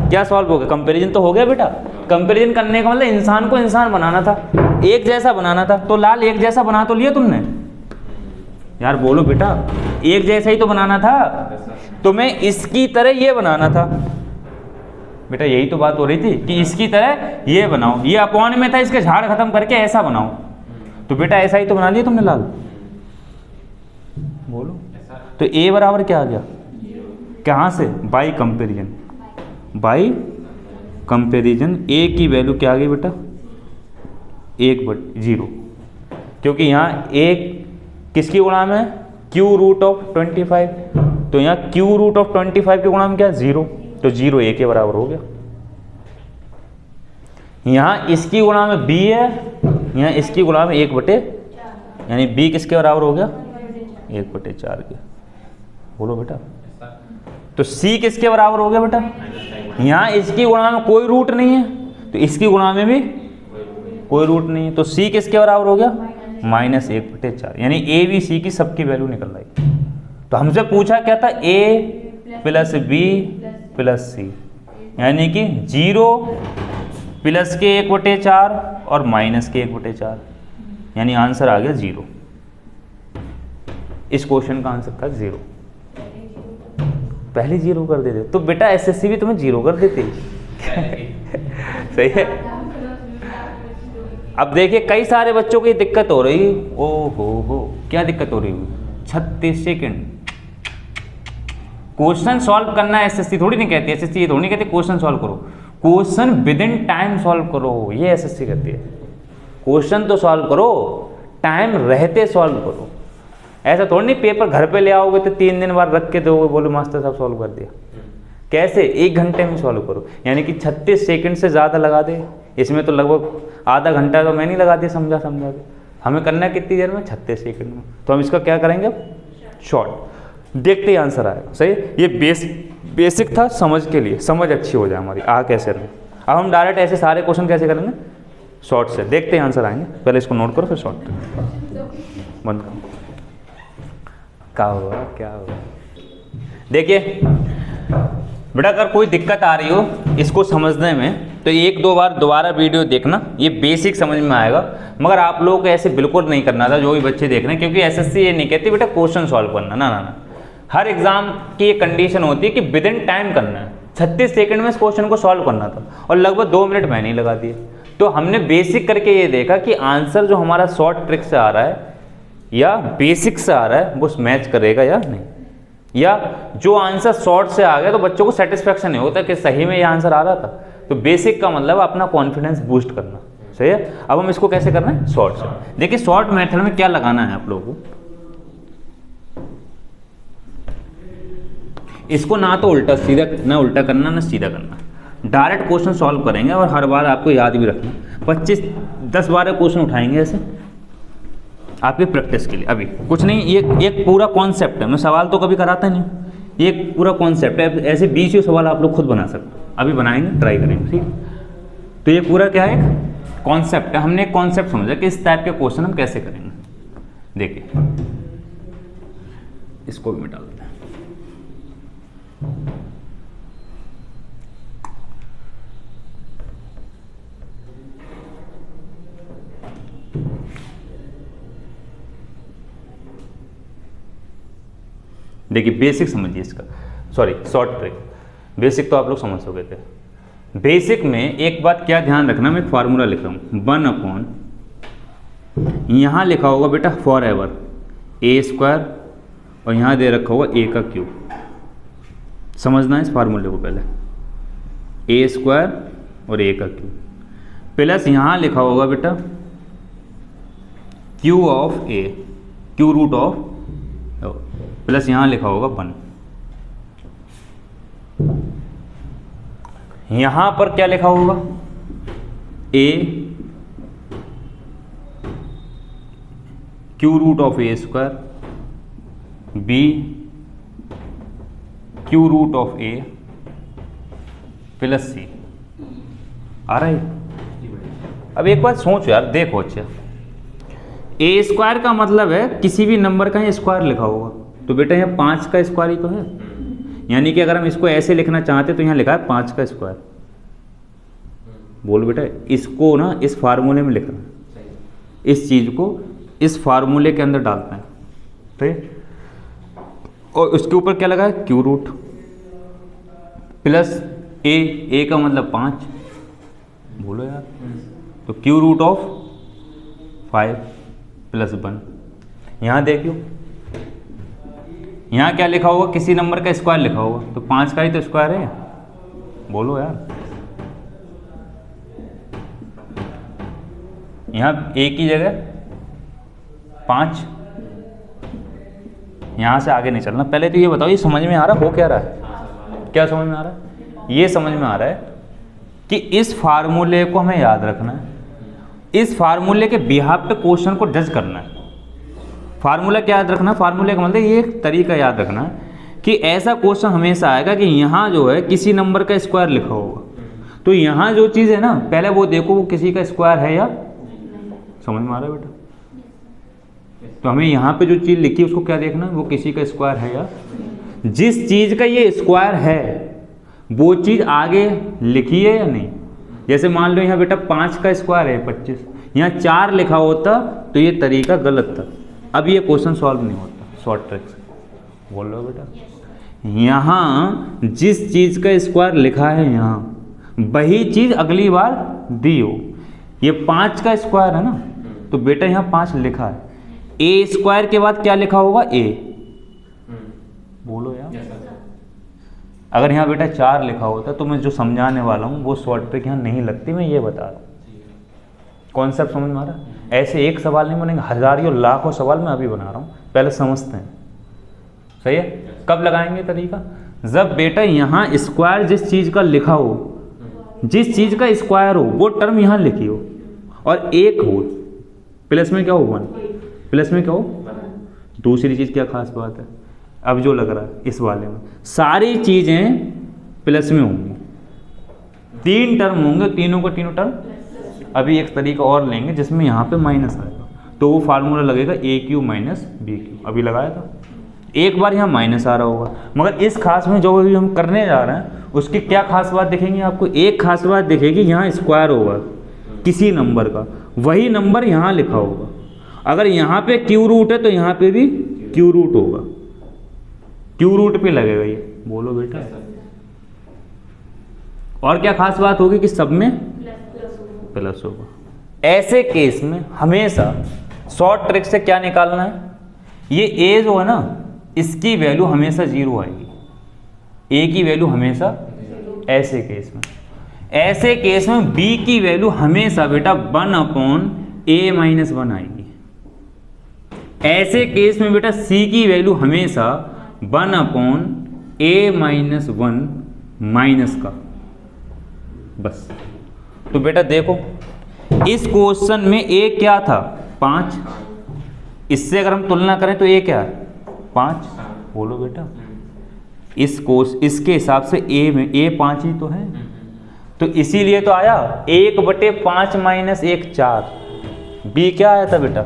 क्या सॉल्व हो गया, कंपैरिजन तो हो गया बेटा। कंपैरिजन करने का मतलब इंसान को इंसान बनाना था, एक जैसा बनाना था। तो लाल एक जैसा बना तो लिया तुमने, यार बोलो बेटा, एक जैसा ही तो बनाना था, तुम्हें इसकी तरह ये बनाना था बेटा, यही तो बात हो रही थी कि इसकी तरह ये बनाओ, ये अपॉन में था, इसके झाड़ खत्म करके ऐसा बनाओ। तो बेटा ऐसा ही तो बना लिया तुमने लाल, बोलो। तो ए बराबर क्या आ गया, कहाँ से, बाई कंपेरिजन, बाई कंपेरिजन ए की वैल्यू क्या आ गई बेटा, 1/0, क्योंकि यहाँ एक किसकी गुणाम है, क्यू रूट ऑफ 25, तो यहाँ क्यू रूट ऑफ 25 के गुणाम क्या है, 0, तो 0 a के बराबर हो गया। यहाँ इसकी गुणा में b है, यहाँ इसकी गुणा में 1/, यानी b किसके बराबर हो गया, 1/4 के, बोलो बेटा। तो c किसके बराबर हो गया बेटा, यहाँ इसकी गुणा में कोई रूट नहीं है, तो इसकी गुणा में भी कोई रूट नहीं है, तो c किसके बराबर हो गया, -1/4, यानी a b c की सबकी वैल्यू निकल रही। तो हमसे पूछा क्या था, a plus b plus c, यानी कि 0 प्लस के 1/4 और माइनस के 1/4, यानी आंसर आ गया 0। इस क्वेश्चन का आंसर था 0, पहले 0 कर देते तो बेटा एसएससी भी तुम्हें 0 कर देते सही है। अब देखिए कई सारे बच्चों की दिक्कत हो रही, ओ हो क्या दिक्कत हो रही है, 36 सेकेंड क्वेश्चन सॉल्व करना है। एसएससी थोड़ी नहीं कहती, एसएससी ये थोड़ी नहीं कहती क्वेश्चन सॉल्व करो, question with in time solve करो, ये एसएससी कहती है। क्वेश्चन तो सॉल्व करो, टाइम रहते सॉल्व करो। ऐसा थोड़ी नहीं पेपर घर पे ले आओगे तो 3 दिन बाद रख के दोगे, बोलो मास्टर साहब सॉल्व कर दिया। कैसे, 1 घंटे में सॉल्व करो, यानी कि 36 सेकंड से ज़्यादा लगा दे। इसमें तो लगभग आधा घंटा तो मैं नहीं लगा दिया समझा के, हमें करना है कितनी देर में, 36 सेकंड में। तो हम इसका क्या करेंगे अब, शॉर्ट, देखते ही आंसर आएगा। सही, ये बेसिक था समझ के लिए, समझ अच्छी हो जाए हमारी, आ कैसे रहे। अब हम डायरेक्ट ऐसे सारे क्वेश्चन कैसे करेंगे, शॉर्ट से, देखते ही आंसर आएंगे। पहले इसको नोट करो फिर शॉर्ट बंद करो। क्या हुआ, क्या हुआ, देखिए बेटा अगर कोई दिक्कत आ रही हो इसको समझने में तो 1-2 बार दोबारा वीडियो देखना, ये बेसिक समझ में आएगा। मगर आप लोगों को ऐसे बिल्कुल नहीं करना था जो भी बच्चे देख रहे हैं, क्योंकि एसएससी ये नहीं कहती बेटा क्वेश्चन सॉल्व करना, ना ना ना। हर एग्जाम की एक कंडीशन होती है कि विद इन टाइम करना है, 36 सेकंड में इस क्वेश्चन को सॉल्व करना था, और लगभग 2 मिनट मैंने ही लगा दिए। तो हमने बेसिक करके ये देखा कि आंसर जो हमारा शॉर्ट ट्रिक से आ रहा है या बेसिक से आ रहा है वो मैच करेगा या नहीं, या जो आंसर शॉर्ट से आ गया तो बच्चों को सेटिस्फेक्शन नहीं होता कि सही में ये आंसर आ रहा था। तो बेसिक का मतलब अपना कॉन्फिडेंस बूस्ट करना, सही है। अब हम इसको कैसे करना है, शॉर्ट से। देखिए शॉर्ट मेथड में क्या लगाना है आप लोगों को, इसको ना तो उल्टा सीधा, ना उल्टा करना ना सीधा करना, डायरेक्ट क्वेश्चन सॉल्व करेंगे। और हर बार आपको याद भी रखना, 25-10-12 क्वेश्चन उठाएंगे ऐसे आपकी प्रैक्टिस के लिए। अभी कुछ नहीं, ये एक पूरा कॉन्सेप्ट है, मैं सवाल तो कभी कराता नहीं, ये एक पूरा कॉन्सेप्ट है। ऐसे 20 सवाल आप लोग खुद बना सकते हो, अभी बनाएंगे, ट्राई करेंगे, ठीक। तो ये पूरा क्या है, कॉन्सेप्ट है। हमने एक कॉन्सेप्ट समझा कि इस टाइप के क्वेश्चन हम कैसे करेंगे। देखिए इसको भी मिटा देते हैं। देखिए बेसिक समझिए इसका, सॉरी शॉर्ट ट्रिक। बेसिक तो आप लोग समझ सके थे। बेसिक में एक बात क्या ध्यान रखना, मैं फार्मूला लिख रहा हूँ 1/, यहाँ लिखा होगा बेटा फॉर एवर a² और यहाँ दे रखा होगा a³ समझना है इस फार्मूले को पहले, a² और a³ प्लस यहाँ लिखा होगा बेटा q of a, q root of, plus यहाँ लिखा होगा 1। यहाँ पर क्या लिखा होगा, a q root of a², b q root of a plus c. आ रहा है? अब एक बात सोचो यार, देखो अच्छा, ए स्क्वायर का मतलब है किसी भी नंबर का यहाँ स्क्वायर लिखा होगा, तो बेटा यहाँ 5 का स्क्वायर ही तो है, यानी कि अगर हम इसको ऐसे लिखना चाहते तो यहाँ लिखा है 5 का स्क्वायर। बोल बेटा, इसको ना इस फार्मूले में लिखना है, इस चीज़ को इस फार्मूले के अंदर डालना है, ठीक। और उसके ऊपर क्या लगा है? क्यू रूट प्लस ए का मतलब 5, बोलो यार, तो क्यू रूट ऑफ 5 प्लस 1। यहाँ देखियो, यहाँ क्या लिखा होगा? किसी नंबर का स्क्वायर लिखा होगा, तो 5 का ही तो स्क्वायर है, बोलो यार। यहाँ ए की जगह 5, यहाँ से आगे नहीं चलना। पहले तो ये बताओ, ये समझ में आ रहा हो क्या रहा है? क्या समझ में आ रहा है? ये समझ में आ रहा है कि इस फार्मूले को हमें याद रखना है, इस फार्मूले के बिहाफ पे क्वेश्चन को जज करना है। फार्मूला क्या याद रखना? फार्मूले का मतलब ये एक तरीका याद रखना है कि ऐसा क्वेश्चन हमेशा आएगा कि यहाँ जो है किसी नंबर का स्क्वायर लिखा होगा, तो यहाँ जो चीज़ है ना, पहले वो देखो वो किसी का स्क्वायर है या, समझ में आ रहा है बेटा? तो हमें यहाँ पे जो चीज़ लिखी है उसको क्या देखना है? वो किसी का स्क्वायर है या, जिस चीज़ का ये स्क्वायर है वो चीज़ आगे लिखी है या नहीं। जैसे मान लो यहाँ बेटा 5 का स्क्वायर है 25, यहाँ 4 लिखा होता तो ये तरीका गलत था, अब ये क्वेश्चन सॉल्व नहीं होता शॉर्ट ट्रिक से। बोल लो बेटा, यहाँ जिस चीज़ का स्क्वायर लिखा है यहाँ वही चीज़ अगली बार दी हो। ये 5 का स्क्वायर है ना, तो बेटा यहाँ 5 लिखा है, ए स्क्वायर के बाद क्या लिखा होगा? ए। बोलो यार, अगर यहाँ बेटा 4 लिखा होता तो मैं जो समझाने वाला हूँ वो शॉर्ट ट्रिक यहाँ नहीं लगती, मैं ये बता रहा हूँ। कॉन्सेप्ट समझ में आ रहा है? ऐसे एक सवाल नहीं बनेंगे, हजारों लाखों सवाल मैं अभी बना रहा हूँ, पहले समझते हैं। सही है? कब लगाएंगे तरीका? जब बेटा यहाँ स्क्वायर जिस चीज़ का लिखा हो, जिस चीज़ का स्क्वायर हो वो टर्म यहाँ लिखी हो, और एक हो प्लस में क्या हो? 1, प्लस में क्या हो? दूसरी चीज़ क्या खास बात है? अब जो लग रहा है इस वाले में सारी चीज़ें प्लस में होंगी, 3 टर्म होंगे, तीनों का तीनों टर्म। अभी एक तरीका और लेंगे जिसमें यहाँ पे माइनस आएगा, तो वो फार्मूला लगेगा ए क्यू माइनस बी क्यू। अभी लगाया था, एक बार यहाँ माइनस आ रहा होगा, मगर इस खास में जो भी हम करने जा रहे हैं उसकी क्या खास बात दिखेंगी आपको? एक खास बात दिखेगी, यहाँ स्क्वायर होगा किसी नंबर का, वही नंबर यहाँ लिखा होगा। अगर यहाँ पे क्यू रूट है तो यहाँ पे भी क्यू रूट होगा, क्यू रूट पे लगेगा ये। बोलो बेटा, और क्या खास बात होगी कि सब में प्लस होगा। ऐसे केस में हमेशा शॉर्ट ट्रिक से क्या निकालना है? ये ए जो है ना, इसकी वैल्यू हमेशा 0 आएगी, ए की वैल्यू हमेशा, ऐसे केस में बी की वैल्यू हमेशा बेटा 1/a-1 आएगी। ऐसे केस में बेटा सी की वैल्यू हमेशा 1/a-1 माइनस का, बस। तो बेटा देखो, इस क्वेश्चन में ए क्या था? 5। इससे अगर हम तुलना करें तो ए क्या है? 5। बोलो बेटा, इसके हिसाब से ए में ए 5 ही तो है, तो इसीलिए तो आया 1/5 माइनस 1 4। बी क्या आया था बेटा?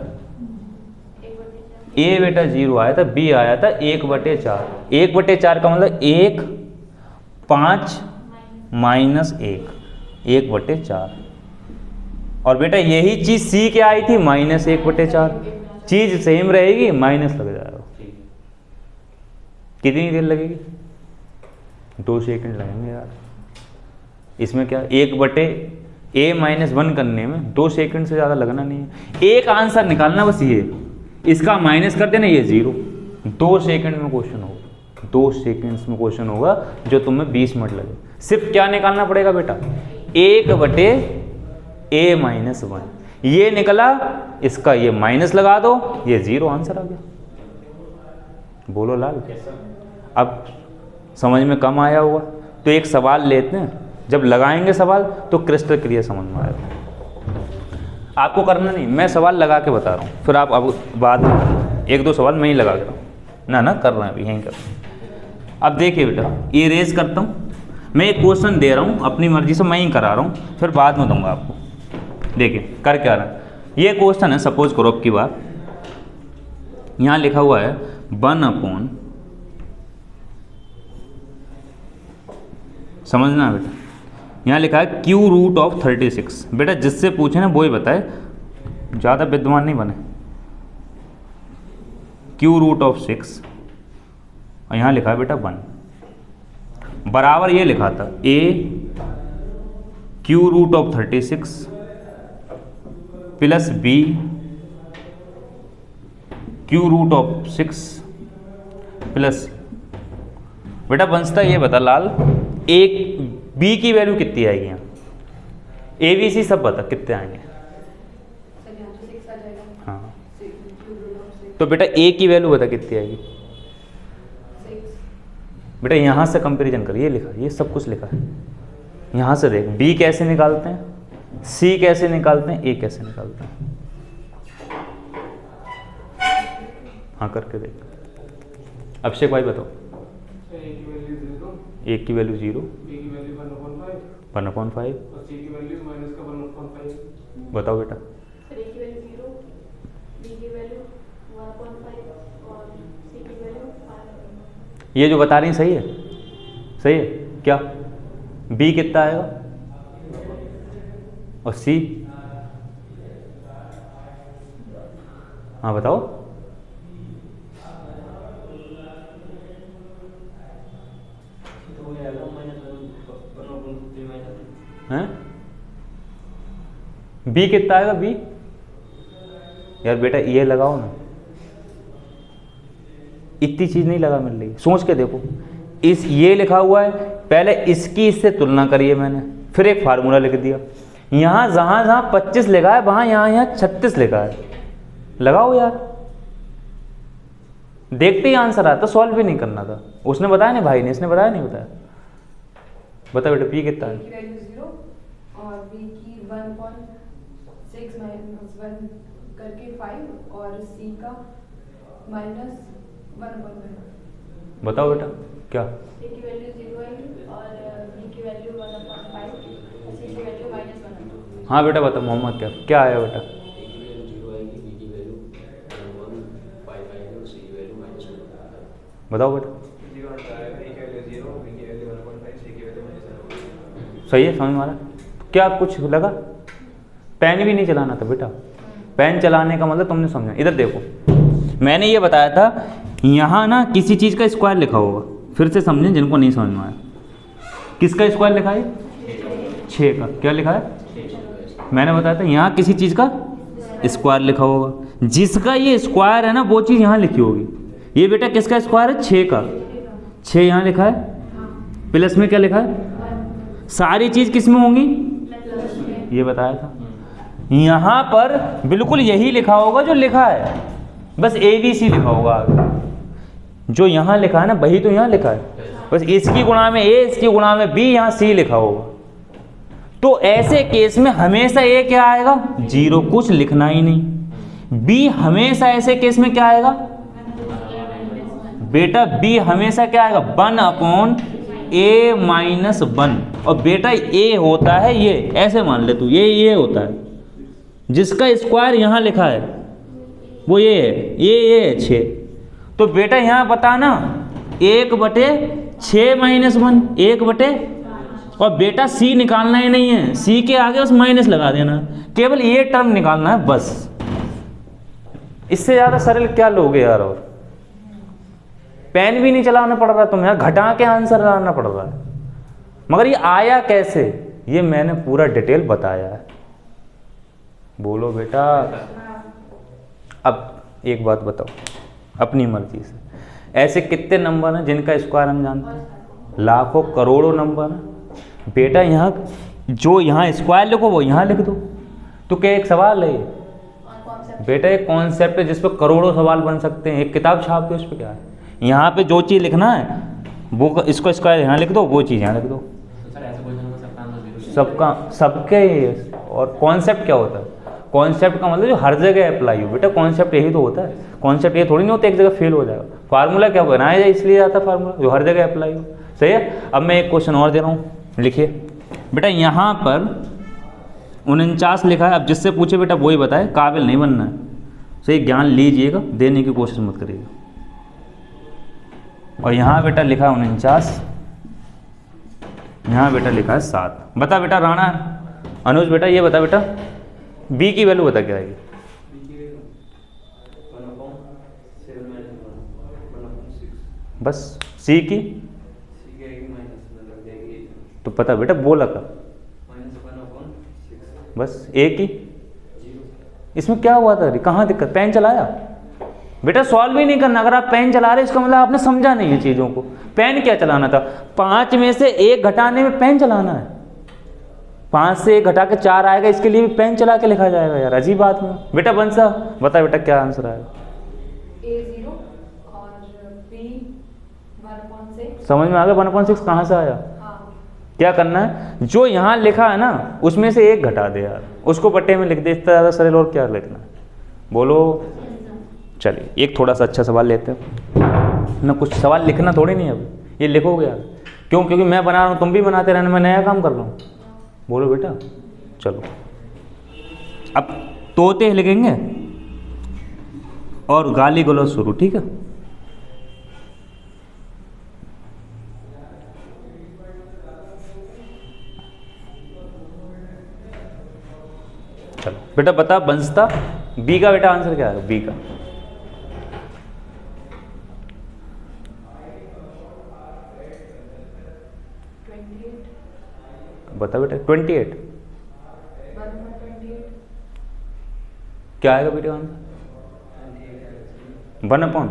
ए बेटा 0 आया था, बी आया था 1/4। 1/4 का मतलब 1 5 माइनस 1, 1/4। और बेटा यही चीज सी क्या आई थी? माइनस 1/4। चीज सेम रहेगी, माइनस लग जाएगा। कितनी देर लगेगी? 2 सेकंड लगेंगे यार। इसमें क्या 1/a-1 करने में 2 सेकंड से ज़्यादा लगना नहीं है। एक आंसर निकालना बस, ये इसका माइनस कर देना, ये 0। 2 सेकंड में क्वेश्चन होगा, 2 सेकंड्स में क्वेश्चन होगा, जो तुम्हें 20 मिनट लगे। सिर्फ क्या निकालना पड़ेगा बेटा? 1/a-1। ये निकला, इसका ये माइनस लगा दो, ये 0 आंसर आ गया। बोलो लाल, अब समझ में कम आया होगा तो एक सवाल लेते हैं, जब लगाएंगे सवाल तो क्रिस्टल क्लियर समझ में आएगा। आपको करना नहीं, मैं सवाल लगा के बता रहा हूँ, फिर आप अब बाद में 1-2 सवाल मैं ही लगा के रहा हूँ ना कर रहे हैं अभी, यहीं कर रहे हैं। अब देखिए बेटा, ये रेज करता हूँ, मैं एक क्वेश्चन दे रहा हूँ अपनी मर्जी से, मैं ही करा रहा हूँ, फिर बाद में दूंगा आपको। देखिए कर क्या रहा है, ये क्वेश्चन है, सपोज करो अब की बार, यहाँ लिखा हुआ है 1/, समझना बेटा, यहाँ लिखा है q√36। बेटा जिससे पूछे ना वो ही बताए, ज़्यादा विद्वान नहीं बने। q√6 और यहाँ लिखा है बेटा 1 बराबर ये लिखा था a q√36 plus b q√6 plus, बेटा बंसता ये बता लाल, एक b की वैल्यू कितनी आएगी यहाँ, a b c सब बता कितने आएंगे। हाँ तो बेटा a की वैल्यू बता कितनी आएगी। बेटा यहाँ से कंपैरिजन कर, ये लिखा, ये सब कुछ लिखा है, यहाँ से देख b कैसे निकालते हैं, c कैसे निकालते हैं, a कैसे निकालते हैं। हाँ करके देख। अभिषेक भाई बताओ। a की वैल्यू 0, b की वैल्यू 1/5 और c की वैल्यू -1/5। बताओ बेटा। a की वैल्यू 0, b की वैल्यू 1/5 और c की वैल्यू 5। ये जो बता रही सही है, सही है क्या। b कितना आएगा और c, हाँ बताओ। हैं b कितना आएगा b, यार बेटा ये लगाओ ना, इतनी चीज नहीं लगा मिल रही, सोच के देखो। इस ये लिखा हुआ है, पहले इसकी इससे तुलना करिए मैंने, फिर एक फार्मूला लिख दिया। यहाँ जहाँ जहाँ 25 लिखा है वहाँ यहाँ 36 लिखा है, लगाओ यार, देखते ही आंसर आता, सॉल्व भी नहीं करना था। उसने बताया नहीं, भाई ने, इसने बताया नहीं, बताया। बता बेटा p कितना है। और b की 1.6 - 1 करके 5 और c का -1/5। बताओ बेटा क्या। a की वैल्यू 0 आएगी और b की वैल्यू 1/5 और c की वैल्यू -1। हाँ बेटा बता मोहम्मद, क्या आया बेटा। a की वैल्यू 0 आएगी, b की वैल्यू 1/5 आएगी और c की वैल्यू -1। बताओ बेटा। सही है, समझ में आ रहा है। क्या कुछ लगा, पेन भी नहीं चलाना था बेटा, पेन चलाने का मतलब तुमने समझा। इधर देखो, मैंने ये बताया था यहाँ ना किसी चीज़ का स्क्वायर लिखा होगा, फिर से समझें जिनको नहीं समझ में आया। किसका स्क्वायर लिखा है, 6 का। क्या लिखा है, मैंने बताया था यहाँ किसी चीज़ का स्क्वायर लिखा होगा, जिसका ये स्क्वायर है ना वो चीज़ यहाँ लिखी होगी। ये बेटा किसका स्क्वायर है, 6 का, 6 यहाँ लिखा है, प्लस में क्या लिखा है, सारी चीज़ किस में होंगी, ये बताया था। यहाँ पर बिल्कुल यही लिखा होगा जो लिखा है, बस ABC लिखा होगा आगे। जो यहाँ लिखा है ना वही तो यहाँ लिखा है, बस इसकी गुणा में A, इसकी गुणा में B, यहाँ C लिखा होगा। तो ऐसे केस में हमेशा A क्या आएगा, 0, कुछ लिखना ही नहीं। B हमेशा ऐसे केस में क्या आएगा बेटा, B हमेशा क्या आएगा, 1/A-1। और बेटा A होता है ये, ऐसे मान ले तू, ये होता है, जिसका स्क्वायर यहाँ लिखा है वो ये है, ये है 6। तो बेटा यहाँ बता ना, 1/6 - 1, 1/, और बेटा C निकालना ही नहीं है, C के आगे बस माइनस लगा देना, केवल ये टर्म निकालना है बस। इससे ज़्यादा सरल क्या लोगे यार। और पेन भी नहीं चलाना पड़ रहा तुम्हें, यहाँ घटा के आंसर लाना पड़ रहा है। मगर ये आया कैसे, ये मैंने पूरा डिटेल बताया है। बोलो बेटा। अब एक बात बताओ अपनी मर्जी से, ऐसे कितने नंबर हैं जिनका स्क्वायर हम जानते हैं, लाखों करोड़ों नंबर हैं बेटा। यहाँ जो यहाँ स्क्वायर लिखो वो यहाँ लिख दो। तो क्या एक सवाल है ये बेटा, एक कॉन्सेप्ट है जिस पर करोड़ों सवाल बन सकते हैं। एक किताब छाप दो, इस पर क्या है, यहाँ पे जो चीज़ लिखना है वो इसको स्क्वायर यहाँ लिख दो, वो चीज़ यहाँ लिख दो। सबका सबके। और कॉन्सेप्ट क्या होता है, कॉन्सेप्ट का मतलब जो हर जगह अप्लाई हो बेटा। कॉन्सेप्ट यही तो होता है, कॉन्सेप्ट ये थोड़ी नहीं होता एक जगह फेल हो जाएगा। फार्मूला क्या बनाया जाए इसलिए आता फार्मूला जो हर जगह अप्लाई हो। सही है। अब मैं एक क्वेश्चन और दे रहा हूँ, लिखिए बेटा। यहाँ पर 49 लिखा है। अब जिससे पूछे बेटा वही बताए, काबिल नहीं बनना है। सही, ज्ञान लीजिएगा, देने की कोशिश मत करिएगा। और यहाँ बेटा लिखा है 49, यहाँ बेटा लिखा है 7। बता बेटा राणा, अनुज बेटा ये बता बेटा, बी की वैल्यू बता क्या आएगी? बस सी की तो पता बेटा बोला का, बस ए की। इसमें क्या हुआ था, कहाँ दिक्कत? पेन चलाया बेटा, सॉल्व ही नहीं करना। अगर आप पेन चला रहे इसका मतलब आपने समझा नहीं है चीज़ों को। पेन क्या चलाना था? 5 में से 1 घटाने में पेन चलाना है। 5 से 1 घटा के 4 आएगा, इसके लिए भी पेन चला के लिखा जाएगा यार, अजीब बात में। बेटा बंसा बता बेटा क्या आंसर आएगा? A0 और B 1/6। समझ में आ गया? 1/6 कहाँ से आया? हाँ। क्या करना है, जो यहाँ लिखा है ना उसमें से 1 घटा दे यार, उसको पट्टे में लिख दे। इससे ज़्यादा सरल और क्या लिखना है, बोलो। चलिए एक थोड़ा सा अच्छा सवाल लेते हैं ना। कुछ सवाल लिखना थोड़ी नहीं है, अब ये लिखोगे यार। क्यों? क्योंकि मैं बना रहा हूँ, तुम भी बनाते रहना, मैं नया काम कर रहा हूँ। बोलो बेटा। चलो अब तोते लिखेंगे और गाली गलौज शुरू, ठीक है? चलो बेटा बता बंसता, बी का बेटा आंसर क्या है? बी का 28। बता बेटा 28 1/28। क्या आएगा बेटा आंसर? 1/,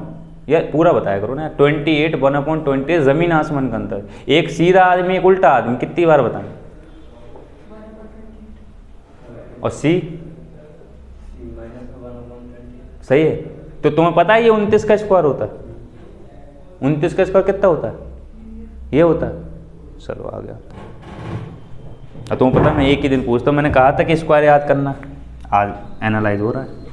या पूरा बताया करो ना। 28 1/20 जमीन आसमान का अंतर। एक सीधा आदमी एक उल्टा आदमी, कितनी बार बताएं? 1/28। और सी सही है। तो तुम्हें पता है ये 29 का स्क्वायर होता है? 29 का स्क्वायर कितना होता है? ये होता है। चलो आ गया। अब तुम्हें पता है मैं एक ही दिन पूछता हूँ, मैंने कहा था कि स्क्वायर याद करना, आज एनालाइज हो रहा है।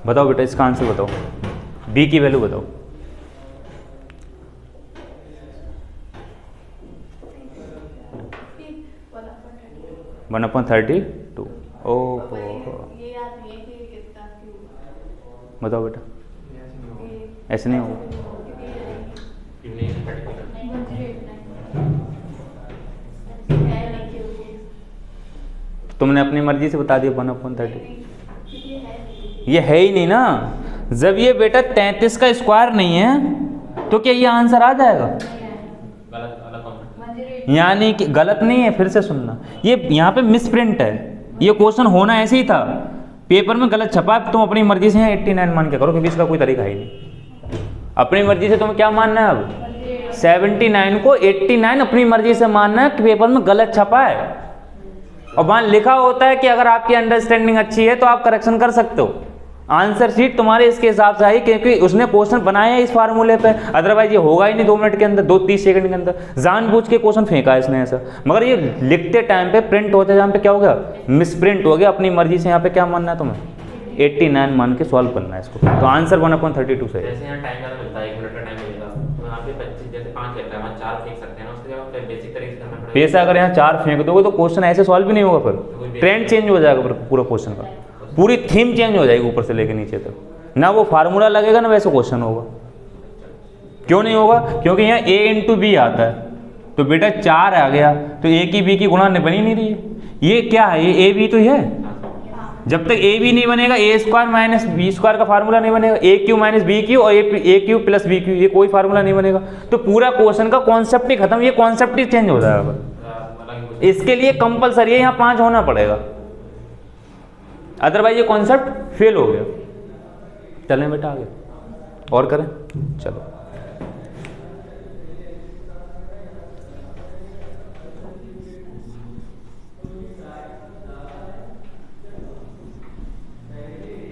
बताओ बेटा इसका आंसर बताओ, बी की वैल्यू बताओ। One upon 32। ओहो, बताओ बेटा। ऐसे नहीं होगा। तुमने अपनी मर्जी से बता दिया 1/30। ये है ही नहीं ना। जब ये बेटा 33 का स्क्वायर नहीं है तो क्या ये आंसर आ जाएगा? यानी कि गलत नहीं है, फिर से सुनना, ये यहाँ पे मिसप्रिंट है। ये क्वेश्चन होना ऐसे ही था, पेपर में गलत छपा। तुम अपनी मर्जी से यहाँ 89 मान के करो, क्योंकि इसका कोई तरीका ही नहीं। अपनी मर्जी से तुम्हें क्या मानना है? अब 79 को 89 अपनी मर्जी से मानना है कि पेपर में गलत छपा है। और वहाँ लिखा होता है कि अगर आपकी अंडरस्टैंडिंग अच्छी है तो आप करेक्शन कर सकते हो। आंसर शीट तुम्हारे इसके हिसाब से आई, क्योंकि उसने क्वेश्चन बनाया है इस फार्मूले पे, अदरवाइज ये होगा ही नहीं 2 मिनट के अंदर, 2-30 सेकंड के अंदर। जानबूझ के क्वेश्चन फेंका है इसने ऐसा, मगर ये लिखते टाइम पे प्रिंट होते टाइम पे क्या हो गया? मिसप्रिंट हो गया। अपनी मर्जी से यहाँ पे क्या मानना है तुम्हें? 89 मान के सॉल्व करना है इसको। तो आंसर 1/32 से। जैसे यहाँ टाइम ज़्यादा मिलता है, 1 मिनट का टाइम मिलेगा, तो यहाँ पे 25 जैसे 5 लेता है, वहाँ 4 फेंक सकते हैं ना, उसके बाद फिर बेसिक तरीके से करना पड़ेगा। पैसा अगर यहाँ 4 फेंक दोगे तो क्वेश्चन ऐसे सॉल्व भी नहीं होगा, फिर ट्रेंड चेंज हो जाएगा पूरा क्वेश्चन का, पूरी थीम चेंज हो जाएगी ऊपर से लेके नीचे तक। ना वो फार्मूला लगेगा ना वैसे क्वेश्चन होगा। क्यों नहीं होगा? क्योंकि यहाँ a इंटू बी आता है, तो बेटा 4 आ गया, तो a की b की गुणा बनी नहीं रही है। ये क्या है? ये a b तो है। जब तक a b नहीं बनेगा, a square minus B square का फार्मूला नहीं बनेगा। a cube minus B cube और a cube plus B cube, ये कोई फार्मूला नहीं बनेगा। तो पूरा क्वेश्चन का कॉन्सेप्ट ही खत्म, ये कॉन्सेप्ट ही चेंज हो जाएगा। इसके लिए कंपलसरी है यहाँ 5 होना पड़ेगा, अदरवाइज ये कॉन्सेप्ट फेल हो गया। चलें बेटा आगे और करें, चलो।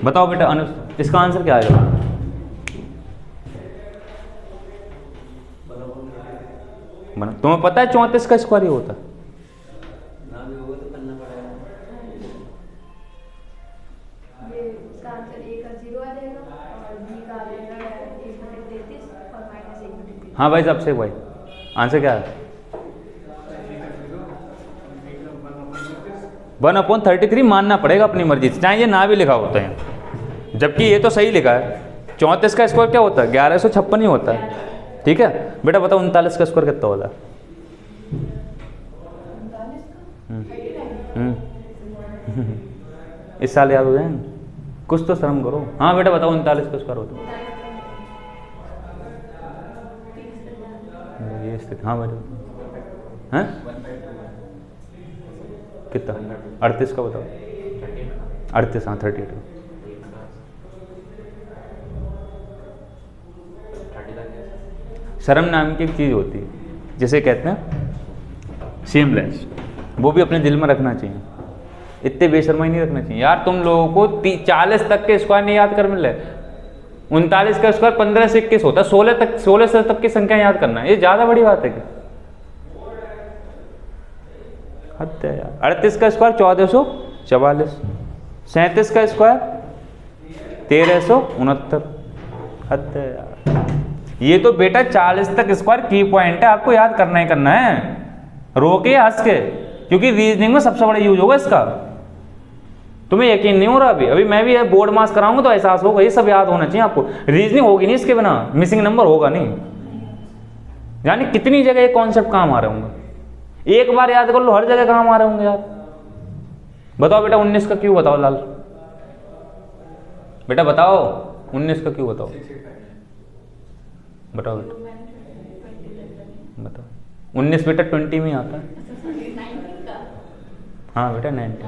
बताओ बेटा इसका आंसर क्या आएगा? बना। तुम्हें पता है 34 का स्क्वायर ही होता है? ना भी होगा तो करना पड़ेगा। ये इसका आंसर ए का 0 आ जाएगा और बी का आ जाएगा 1/33 और -1/33। हाँ भाई साहब से भाई आंसर क्या है? 1/33 मानना पड़ेगा अपनी मर्जी से, चाहे ये ना भी लिखा होता है, जबकि ये तो सही लिखा है। 34 का स्क्वायर क्या होता है? 1156 ही होता है। ठीक है बेटा बताओ 39 का स्क्वायर कितना होता है? 39 का इस साल याद हो जाए, कुछ तो शर्म करो। हाँ बेटा बताओ 39 का स्क्वायर होता है? ये स्थिति, हाँ बेटा हैं कितना? 38 का बताओ। 38, हाँ 32। शर्म नाम की एक चीज़ होती है, जिसे कहते हैं शेमलेस, वो भी अपने दिल में रखना चाहिए। इतने बेशर्माई नहीं रखना चाहिए यार। तुम लोगों को 40 तक के स्क्वायर नहीं याद कर मिल रहे। 39 का स्क्वायर 15 से 21 होता है। 16 से तक की संख्या याद करना है, ये ज़्यादा बड़ी बात है क्या? हद है यार। 38 का स्क्वायर 1444। 37 का स्क्वायर 1369। हद है यार। ये तो बेटा 40 तक स्क्वायर की पॉइंट है, आपको याद करना ही करना है, रो के हंस के, क्योंकि रीजनिंग में सबसे बड़ा यूज होगा इसका। तुम्हें यकीन नहीं हो रहा अभी मैं भी बोर्ड मास कराऊंगा तो एहसास होगा। ये सब याद होना चाहिए आपको। रीजनिंग होगी नहीं इसके बिना, मिसिंग नंबर होगा नहीं। यानी कितनी जगह ये कॉन्सेप्ट काम आ रहे होंगे, एक बार याद कर लो, हर जगह काम आ रहे होंगे यार। बताओ बेटा 19 का क्यों बताओ लाल, बेटा बताओ 19 का क्यों बताओ, बताओ बेटा बताओ। 19 बेटा 20 में आता है। हाँ बेटा 19।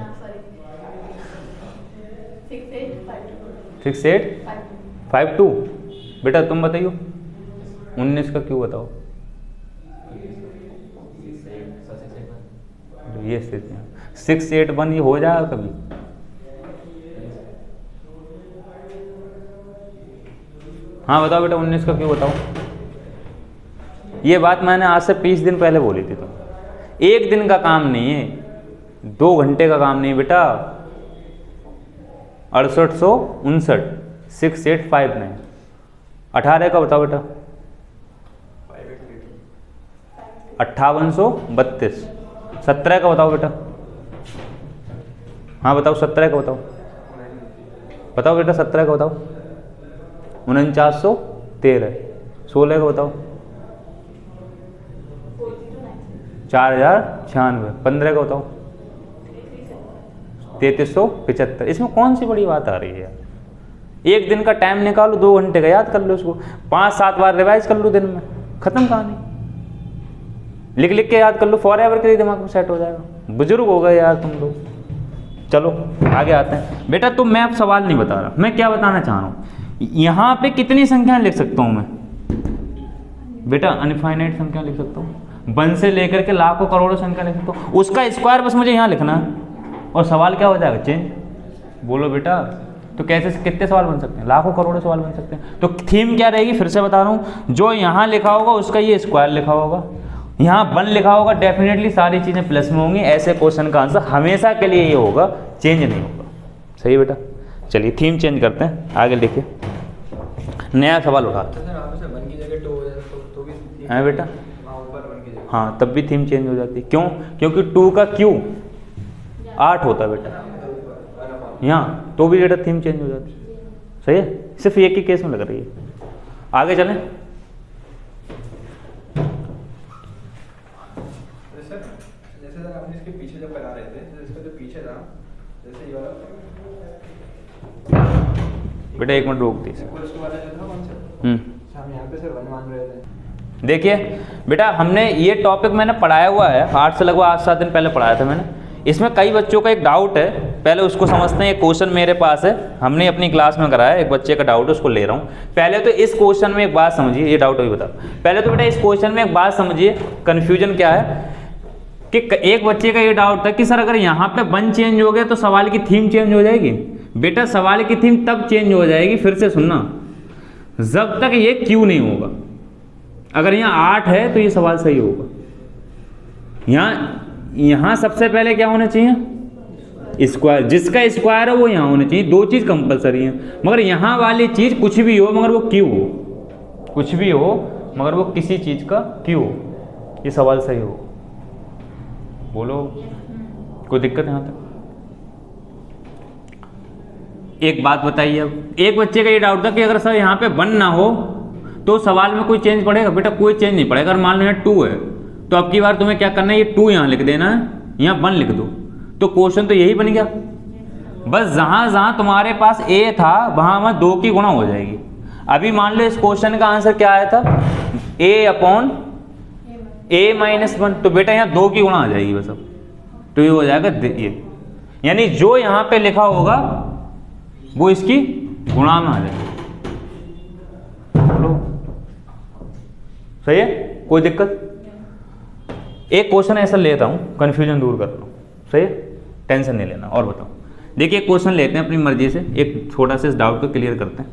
6852। बेटा तुम बताइयो 19 का क्यों बताओ। ये 681 ये हो जाएगा कभी? हाँ बताओ बेटा 19 का क्यों बताओ। ये बात मैंने आज से 20 दिन पहले बोली थी। तो एक दिन का काम नहीं है, 2 घंटे का काम नहीं है बेटा। 6859 6859। 18 का बताओ बेटा। 5832। 17 का बताओ बेटा। हाँ बताओ 17 का बताओ। बताओ बेटा 17 का बताओ। 4913। 16 का बताओ। 4096। 15 का बताओ। 3375। इसमें कौन सी बड़ी बात आ रही है यार। एक दिन का टाइम निकालो, 2 घंटे का याद कर लो इसको, 5-7 बार रिवाइज कर लो दिन में, खत्म कहानी। लिख लिख के याद कर लो, फॉरएवर के लिए दिमाग में सेट हो जाएगा। बुजुर्ग हो गए यार तुम लोग। चलो आगे आते हैं बेटा। तो मैं अब सवाल नहीं बता रहा, मैं क्या बताना चाह रहा हूँ। यहाँ पे कितनी संख्या लिख सकता हूँ मैं बेटा? अनफाइनाइट संख्या लिख सकता हूँ, 1 से लेकर के लाखों करोड़ों संख्या लिख सकता हूँ। उसका स्क्वायर बस मुझे यहाँ लिखना है और सवाल क्या हो जाएगा? चेंज। बोलो बेटा तो कैसे कितने सवाल बन सकते हैं? लाखों करोड़ों सवाल बन सकते हैं। तो थीम क्या रहेगी? फिर से बता रहा हूँ, जो यहाँ लिखा होगा उसका ये स्क्वायर लिखा होगा, यहाँ 1 लिखा होगा, डेफिनेटली सारी चीज़ें प्लस में होंगी। ऐसे क्वेश्चन का आंसर हमेशा के लिए ये होगा, चेंज नहीं होगा। सही बेटा? चलिए थीम चेंज करते हैं, आगे लिखिए, नया सवाल उठाते हैं। है बेटा? हाँ तब भी थीम चेंज हो जाती है। क्यों? क्योंकि 2 का क्यू 8 होता है बेटा, यहाँ तो भी बेटा थीम चेंज हो जाती है। सही है? सिर्फ एक ही केस में लग रही है। आगे चलें। जैसे सर आपने इसके पीछे जब करा रहे थे, तो इसका जो पीछे था, जैसे ये वाला बेटा 1 मिनट रोक दीजिए। वाला जो था कौन सा, हम यहाँ पे सर 1 मान रहे थे। देखिए बेटा हमने ये टॉपिक मैंने पढ़ाया हुआ है, 8 से लगभग 8-7 दिन पहले पढ़ाया था मैंने। इसमें कई बच्चों का एक डाउट है, पहले उसको समझते हैं। एक क्वेश्चन मेरे पास है, हमने अपनी क्लास में कराया, एक बच्चे का डाउट है, उसको ले रहा हूँ। पहले तो इस क्वेश्चन में एक बात समझिए, ये डाउट अभी बता। पहले तो बेटा इस क्वेश्चन में एक बात समझिए, कन्फ्यूजन क्या है कि एक बच्चे का ये डाउट था कि सर अगर यहाँ पे 1 चेंज हो गया तो सवाल की थीम चेंज हो जाएगी। बेटा सवाल की थीम तब चेंज हो जाएगी, फिर से सुनना, जब तक ये क्यू नहीं होगा। अगर यहाँ 8 है तो ये सवाल सही होगा। यहाँ सबसे पहले क्या होना चाहिए, स्क्वायर। जिसका स्क्वायर है वो यहाँ होना चाहिए। दो चीज़ कंपलसरी है, मगर यहाँ वाली चीज़ कुछ भी हो मगर वो क्यों हो, कुछ भी हो मगर वो किसी चीज़ का क्यों हो। ये सवाल सही हो, बोलो कोई दिक्कत यहाँ तक? एक बात बताइए, अब एक बच्चे का ये डाउट था कि अगर सर यहाँ पे 1 ना हो तो सवाल में कोई चेंज पड़ेगा? बेटा कोई चेंज नहीं पड़ेगा। अगर मान लो यहाँ 2 है तो अब की बार तुम्हें क्या करना है, ये 2 यहाँ लिख देना है, यहाँ 1 लिख दो, तो क्वेश्चन तो यही बन गया। बस जहाँ जहाँ तुम्हारे पास a था वहाँ 2 की गुणा हो जाएगी। अभी मान लो इस क्वेश्चन का आंसर क्या आया था, a अपॉन a - 1, तो बेटा यहाँ 2 की गुणा आ जाएगी बस। अब तो ये हो जाएगा ये, यानी जो यहाँ पे लिखा होगा वो इसकी गुणा में आ जाएगा। बोलो सही है, कोई दिक्कत? एक क्वेश्चन ऐसा लेता हूँ, कन्फ्यूजन दूर कर लो, सही है, टेंशन नहीं लेना। और बताओ, देखिए एक क्वेश्चन लेते हैं अपनी मर्जी से, एक छोटा सा इस डाउट को क्लियर करते हैं।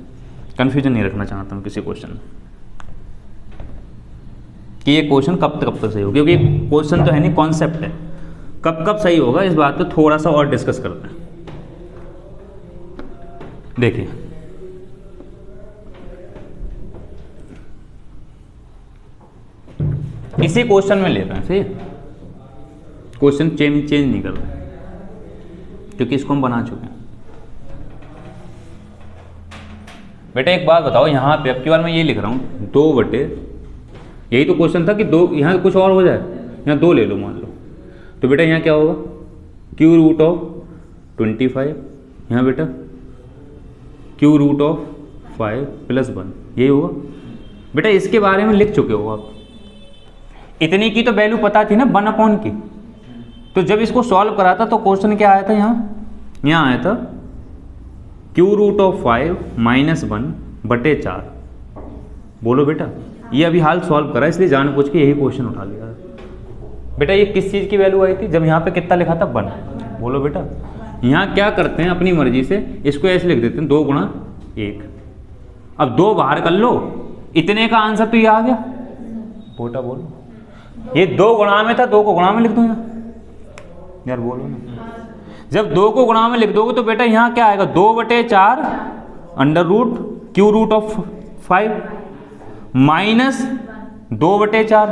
कन्फ्यूजन नहीं रखना चाहता हूँ किसी क्वेश्चन में कि ये क्वेश्चन कब तक सही होगा, क्योंकि क्वेश्चन तो है नहीं, कॉन्सेप्ट है। कब सही होगा इस बात पे थोड़ा सा और डिस्कस करते हैं। देखिए इसी क्वेश्चन में ले रहे हैं, सही है, क्वेश्चन चेंज नहीं कर रहे क्योंकि इसको हम बना चुके हैं। बेटा एक बात बताओ, यहाँ पे अब की बार मैं ये लिख रहा हूँ 2/, यही तो क्वेश्चन था कि 2, यहाँ कुछ और हो जाए, यहाँ 2 ले लो मान लो, तो बेटा यहाँ क्या होगा, q√25, यहाँ बेटा q√5 + 1, यही होगा। बेटा इसके बारे में लिख चुके हो आप, इतनी की तो वैल्यू पता थी ना 1 की। तो जब इसको सॉल्व करा था तो क्वेश्चन क्या आया था, यहाँ आया था q√5 - 1/4। बोलो बेटा, ये अभी हाल सॉल्व करा इसलिए जानबूझ के यही क्वेश्चन उठा लिया। बेटा ये किस चीज़ की वैल्यू आई थी जब यहाँ पे कितना लिखा था 1? बोलो बेटा, यहाँ क्या करते हैं अपनी मर्जी से, इसको ऐसे लिख देते हैं 2 × 1। अब 2 बाहर कर लो, इतने का आंसर तो ये आ गया। बेटा बोलो, ये 2 गुणा में था, 2 को गुणा में लिख दो यार, बोलो ना। जब 2 को गुणा में लिख दोगे तो बेटा यहाँ क्या आएगा, 2/4 √q√5 माइनस 2/4।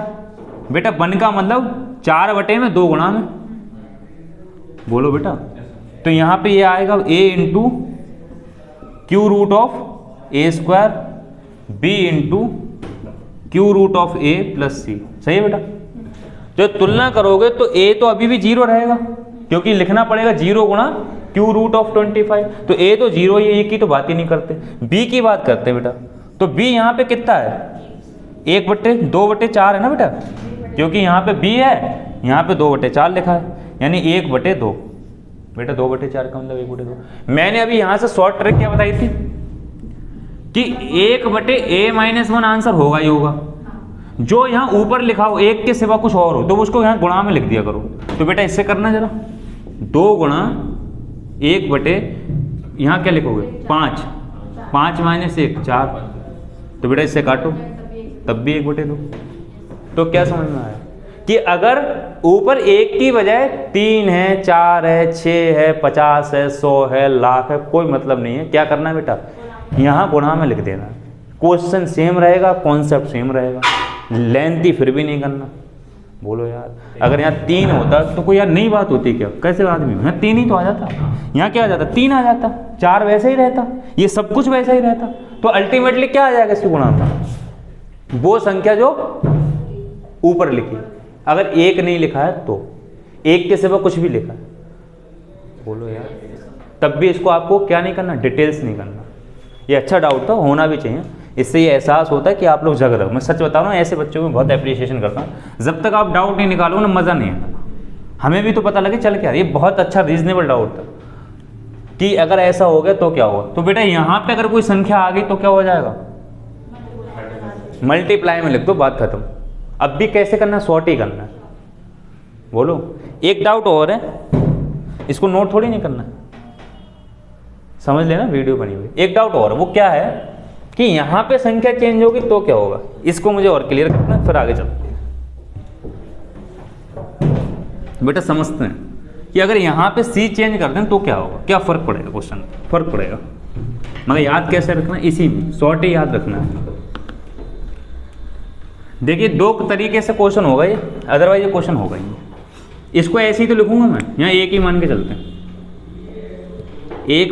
बेटा 1 का मतलब 4 में 2 गुणा में। बोलो बेटा, तो यहाँ पे ये आएगा a × q√a² b × q√a + c। सही है बेटा? जो तुलना करोगे तो a तो अभी भी 0 रहेगा, क्योंकि लिखना पड़ेगा 0 × q√25, तो a तो 0 ही है, की तो बात ही नहीं करते। b की बात करते हैं बेटा, तो b यहाँ पे कितना है, 2/4 है ना बेटा, क्योंकि यहाँ पे b है, यहाँ पे 2/4 लिखा है, यानी 1/2। बेटा 2/4 का मतलब 1/2। मैंने अभी यहाँ से शॉर्ट ट्रिक क्या बताई थी कि 1/a-1 आंसर होगा ही होगा। जो यहाँ ऊपर लिखा हो 1 के सिवा कुछ और हो तो उसको यहाँ गुणा में लिख दिया करो। तो बेटा इससे करना जरा, 2 × 1/, यहाँ क्या लिखोगे 5, 5 - 1 4, तो बेटा इससे काटो तब भी 1/2। तो क्या समझ में आया कि अगर ऊपर 1 की बजाय 3 है, 4 है, 6 है, 50 है, 100 है, लाख है, कोई मतलब नहीं है। क्या करना है बेटा, यहाँ गुणा में लिख देना। क्वेश्चन सेम रहेगा, कॉन्सेप्ट सेम रहेगा, लेंथी फिर भी नहीं करना। बोलो यार, अगर यहाँ 3 होता तो कोई यार नई बात होती क्या, कैसे आदमी, यहाँ 3 ही तो आ जाता, यहाँ क्या आ जाता 3 आ जाता, 4 वैसे ही रहता, ये सब कुछ वैसा ही रहता। तो अल्टीमेटली क्या आ जाएगा इसकी गुणा में, वो संख्या जो ऊपर लिखी। अगर 1 नहीं लिखा है तो 1 के सिवा कुछ भी लिखा है, बोलो यार, तब भी इसको आपको क्या नहीं करना, डिटेल्स नहीं करना। ये अच्छा डाउट था, होना भी चाहिए, इससे ये एहसास होता है कि आप लोग जग रहे हो। मैं सच बता रहा हूँ, ऐसे बच्चों में बहुत अप्रिसिएशन करता हूँ। जब तक आप डाउट नहीं निकालोगे ना, मज़ा नहीं आता। हमें भी तो पता लगे चल क्या, ये बहुत अच्छा रीजनेबल डाउट था कि अगर ऐसा हो गया तो क्या होगा। तो बेटा यहाँ पे अगर कोई संख्या आ गई तो क्या हो जाएगा, मल्टीप्लाई में लिख दो, बात खत्म। अब भी कैसे करना, सॉर्ट ही करना है। बोलो, एक डाउट और है, इसको नोट थोड़ी नहीं करना है, समझ लेना, वीडियो बनी हुई। एक डाउट और, वो क्या है कि यहाँ पे संख्या चेंज होगी तो क्या होगा, इसको मुझे और क्लियर करना है, फिर आगे चलते हैं। बेटा समझते हैं कि अगर यहाँ पे सी चेंज कर दें तो क्या होगा, क्या फ़र्क पड़ेगा, क्वेश्चन फ़र्क पड़ेगा। मगर याद कैसे रखना है, इसी में शॉर्ट ही याद रखना है। देखिए दो तरीके से क्वेश्चन होगा ये, अदरवाइज ये क्वेश्चन होगा ही। इसको ऐसे ही तो लिखूंगा मैं, यहाँ एक ही मान के चलते हैं, 1/,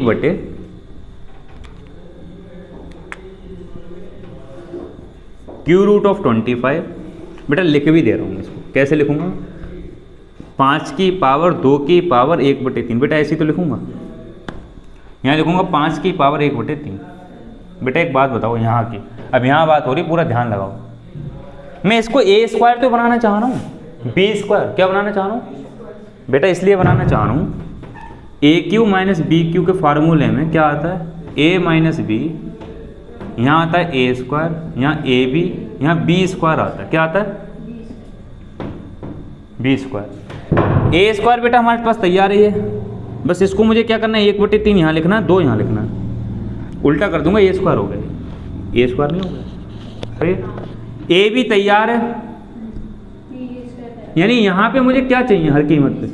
√25। बेटा लिख भी दे रहा हूँ इसको, कैसे लिखूंगा, 5 की पावर 2 की पावर 1/3। बेटा ऐसे ही तो लिखूंगा, यहाँ लिखूंगा 5 की पावर 1/3। बेटा एक बात बताओ यहाँ की, अब यहाँ बात हो रही, पूरा ध्यान लगाओ। मैं इसको a² तो बनाना चाह रहा हूँ, b² क्या बनाना चाह रहा हूँ बेटा, इसलिए बनाना चाह रहा हूँ AQ - BQ के फार्मूले में क्या आता है, a - b, यहाँ आता है a², यहाँ AB, यहाँ b² आता है, क्या आता है b²। a² बेटा हमारे पास तैयार ही है, बस इसको मुझे क्या करना है, 1/3 यहाँ लिखना है, 2 यहाँ लिखना है, उल्टा कर दूंगा, a² हो गया, a² नहीं हो गया, सही है। ए भी तैयार है, यानी यहाँ पे मुझे क्या चाहिए हर कीमत पे,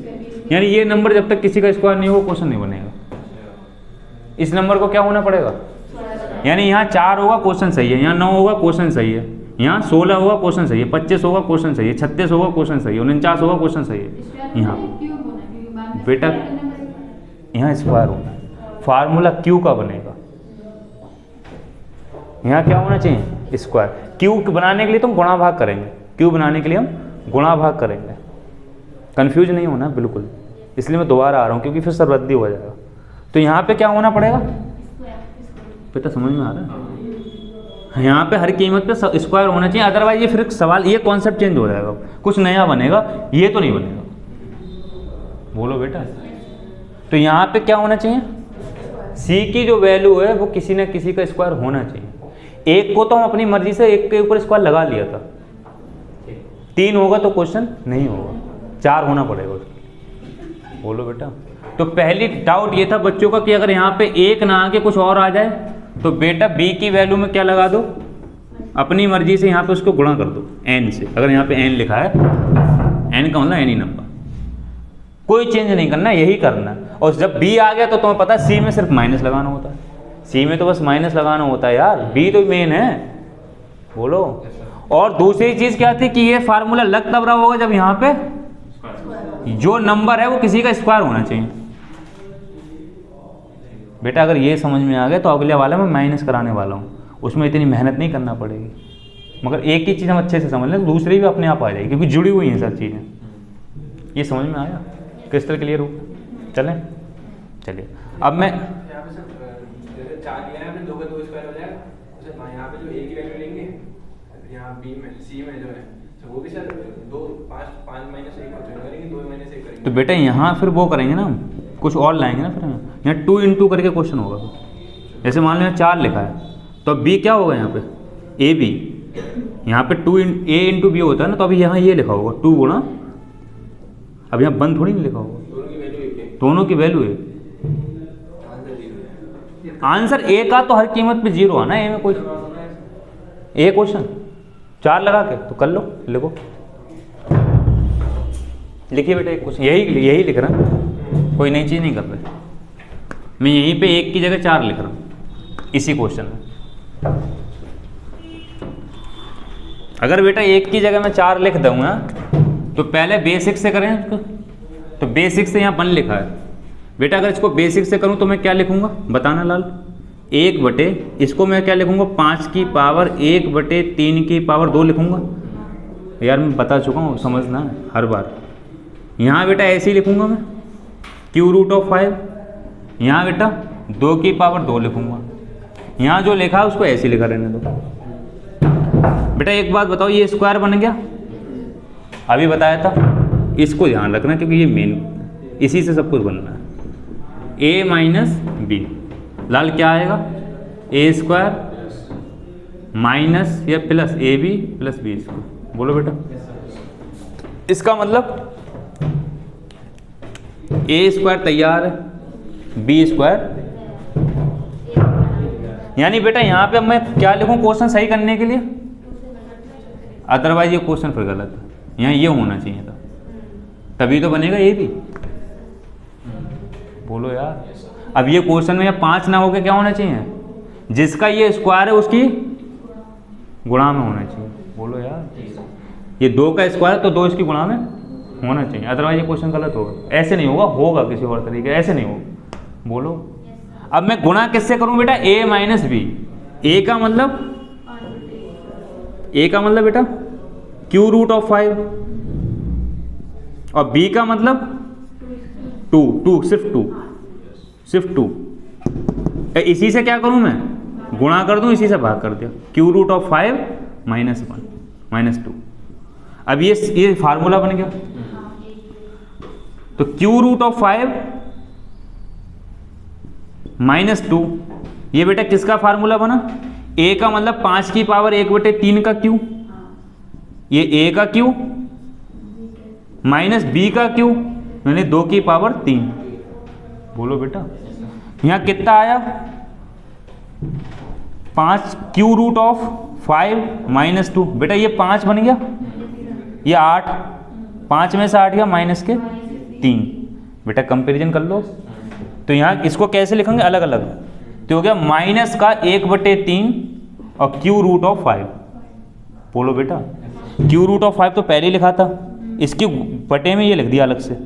यानी ये नंबर जब तक किसी का स्क्वायर नहीं हो क्वेश्चन नहीं बनेगा। इस नंबर को क्या होना पड़ेगा, यानी यहाँ 4 होगा क्वेश्चन सही है, यहाँ 9 होगा क्वेश्चन सही है, यहाँ 16 होगा क्वेश्चन सही है, 25 होगा क्वेश्चन सही है, 36 होगा क्वेश्चन सही है, 49 होगा क्वेश्चन सही है। यहाँ बेटा यहाँ स्क्वायर होगा, फार्मूला क्यू का बनेगा, यहाँ क्या होना चाहिए स्क्वायर। क्यू बनाने के लिए तुम गुणा भाग करेंगे, क्यू बनाने के लिए हम गुणा भाग करेंगे, कंफ्यूज नहीं होना बिल्कुल, इसलिए मैं दोबारा आ रहा हूँ क्योंकि फिर सब रद्दी हो जाएगा। तो यहाँ पे क्या होना पड़ेगा बेटा, समझ में आ रहा है, यहाँ पे हर कीमत पे स्क्वायर होना चाहिए, अदरवाइज ये फिर सवाल, ये कॉन्सेप्ट चेंज हो जाएगा, कुछ नया बनेगा, ये तो नहीं बनेगा। बोलो बेटा, तो यहाँ पे क्या होना चाहिए, सी की जो वैल्यू है वो किसी न किसी का स्क्वायर होना चाहिए। एक को तो हम अपनी मर्जी से एक के ऊपर स्क्वायर लगा लिया था, 3 होगा तो क्वेश्चन नहीं होगा, 4 होना पड़ेगा उसके। बोलो बेटा, तो पहली डाउट ये था बच्चों का कि अगर यहाँ पे 1 ना आके कुछ और आ जाए तो बेटा b की वैल्यू में क्या लगा दो, अपनी मर्जी से यहाँ पे उसको गुणा कर दो n से। अगर यहाँ पे n लिखा है, n का मतलब एनी नंबर, कोई चेंज नहीं करना, यही करना है। और जब b आ गया तो तुम्हें पता है c में सिर्फ माइनस लगाना होता है, c में तो बस माइनस लगाना होता है यार, b तो मेन है। बोलो, और दूसरी चीज क्या थी कि ये फार्मूला लग तब रहा होगा जब यहाँ पे जो नंबर है वो किसी का स्क्वायर होना चाहिए। बेटा अगर ये समझ में आ गया तो अगले वाले में माइनस कराने वाला हूँ, उसमें इतनी मेहनत नहीं करना पड़ेगी, मगर एक ही चीज़ हम अच्छे से समझ लें तो दूसरी भी अपने आप आ जाएगी, क्योंकि जुड़ी हुई हैं सब चीज़ें। ये समझ में आया, क्रिस्टल क्लियर हो? चलें, चलिए अब मैं जैसे 4 लिया है हमने, 2 का 2 स्क्वायर हो जाएगा, उसे यहाँ पे जो a की वैल्यू लेंगे, यहाँ b में c में जो है तो वो भी सर 2 5 माइनस 1 करेंगे, 2 माइनस 1 करेंगे। तो बेटा यहाँ फिर वो करेंगे ना, हम कुछ और लाएंगे ना, फिर हम यहाँ 2 × करके क्वेश्चन होगा। जैसे मान लो 4 लिखा है तो अब b क्या होगा यहाँ पे, ए बी, यहाँ पे a × b होता है ना, तो अभी यहाँ ये लिखा होगा 2 गुणा, अब यहाँ 1 थोड़ी नहीं लिखा होगा, दोनों की वैल्यू है। आंसर ए का तो हर कीमत पे 0 आना, ए में कोई ए क्वेश्चन 4 लगा के तो कर लो, लिखो, लिखिए बेटा एक क्वेश्चन, यही लिख रहा हूँ, कोई नई चीज़ नहीं कर रहे, मैं यहीं पे 1 की जगह 4 लिख रहा हूँ इसी क्वेश्चन में। अगर बेटा 1 की जगह मैं 4 लिख दूँगा तो पहले बेसिक से करें इसको, तो बेसिक से यहाँ 1 लिखा है बेटा, अगर इसको बेसिक से करूँ तो मैं क्या लिखूँगा बताना लाल, 1/, इसको मैं क्या लिखूँगा 5 की पावर 1/3 की पावर 2 लिखूँगा। यार मैं बता चुका हूँ, समझना है हर बार। यहाँ बेटा ऐसे ही लिखूँगा मैं q√5, यहाँ बेटा 2 की पावर 2 लिखूँगा, यहाँ जो लिखा है उसको ऐसे लिखा रहने दो। बेटा एक बात बताओ, ये स्क्वायर बन गया, अभी बताया था, इसको ध्यान रखना क्योंकि ये मेन, इसी से सब कुछ बनना है। a - b, लाल क्या आएगा, a² माइनस या प्लस ab + b²। बोलो बेटा, इसका मतलब a² तैयार है, b², यानी बेटा यहाँ पे मैं क्या लिखूँ क्वेश्चन सही करने के लिए, अदरवाइज ये क्वेश्चन फिर गलत है, यहाँ ये होना चाहिए था। तभी तो बनेगा ये भी। बोलो यार, अब ये क्वेश्चन में 5 ना होके क्या होना चाहिए, जिसका ये स्क्वायर है उसकी गुणा में होना चाहिए। बोलो यार, ये 2 का स्क्वायर तो 2 इसकी गुणा में होना चाहिए, अदरवाइज ये क्वेश्चन गलत होगा। ऐसे नहीं होगा, होगा किसी और तरीके, ऐसे नहीं होगा। बोलो, अब मैं गुणा किससे करूं बेटा, a माइनस बी। a का मतलब बेटा क्यू रूट ऑफ 5 और b का मतलब 2 सिर्फ 2। इसी से क्या करूं मैं, गुणा कर दूं, इसी से भाग कर दिया, cube root of 5 minus 1 minus 2। अब ये फार्मूला बन गया। तो क्यू रूट ऑफ 5 माइनस 2, ये बेटा किसका फार्मूला बना, a का मतलब 5 की पावर 1/3 का क्यू, ये a का क्यू माइनस b का क्यू यानी 2 की पावर 3। बोलो बेटा, यहाँ कितना आया, 5 क्यू रूट ऑफ 5 माइनस 2। बेटा ये 5 बन गया, ये 8, 5 में से 8 गया माइनस के 3। बेटा कंपैरिजन कर लो, तो यहाँ इसको कैसे लिखेंगे, अलग अलग। तो हो गया माइनस का 1/3 और क्यू रूट ऑफ 5। बोलो बेटा, क्यू रूट ऑफ 5 तो पहले ही लिखा था, इसके बटे में ये लिख दिया अलग से।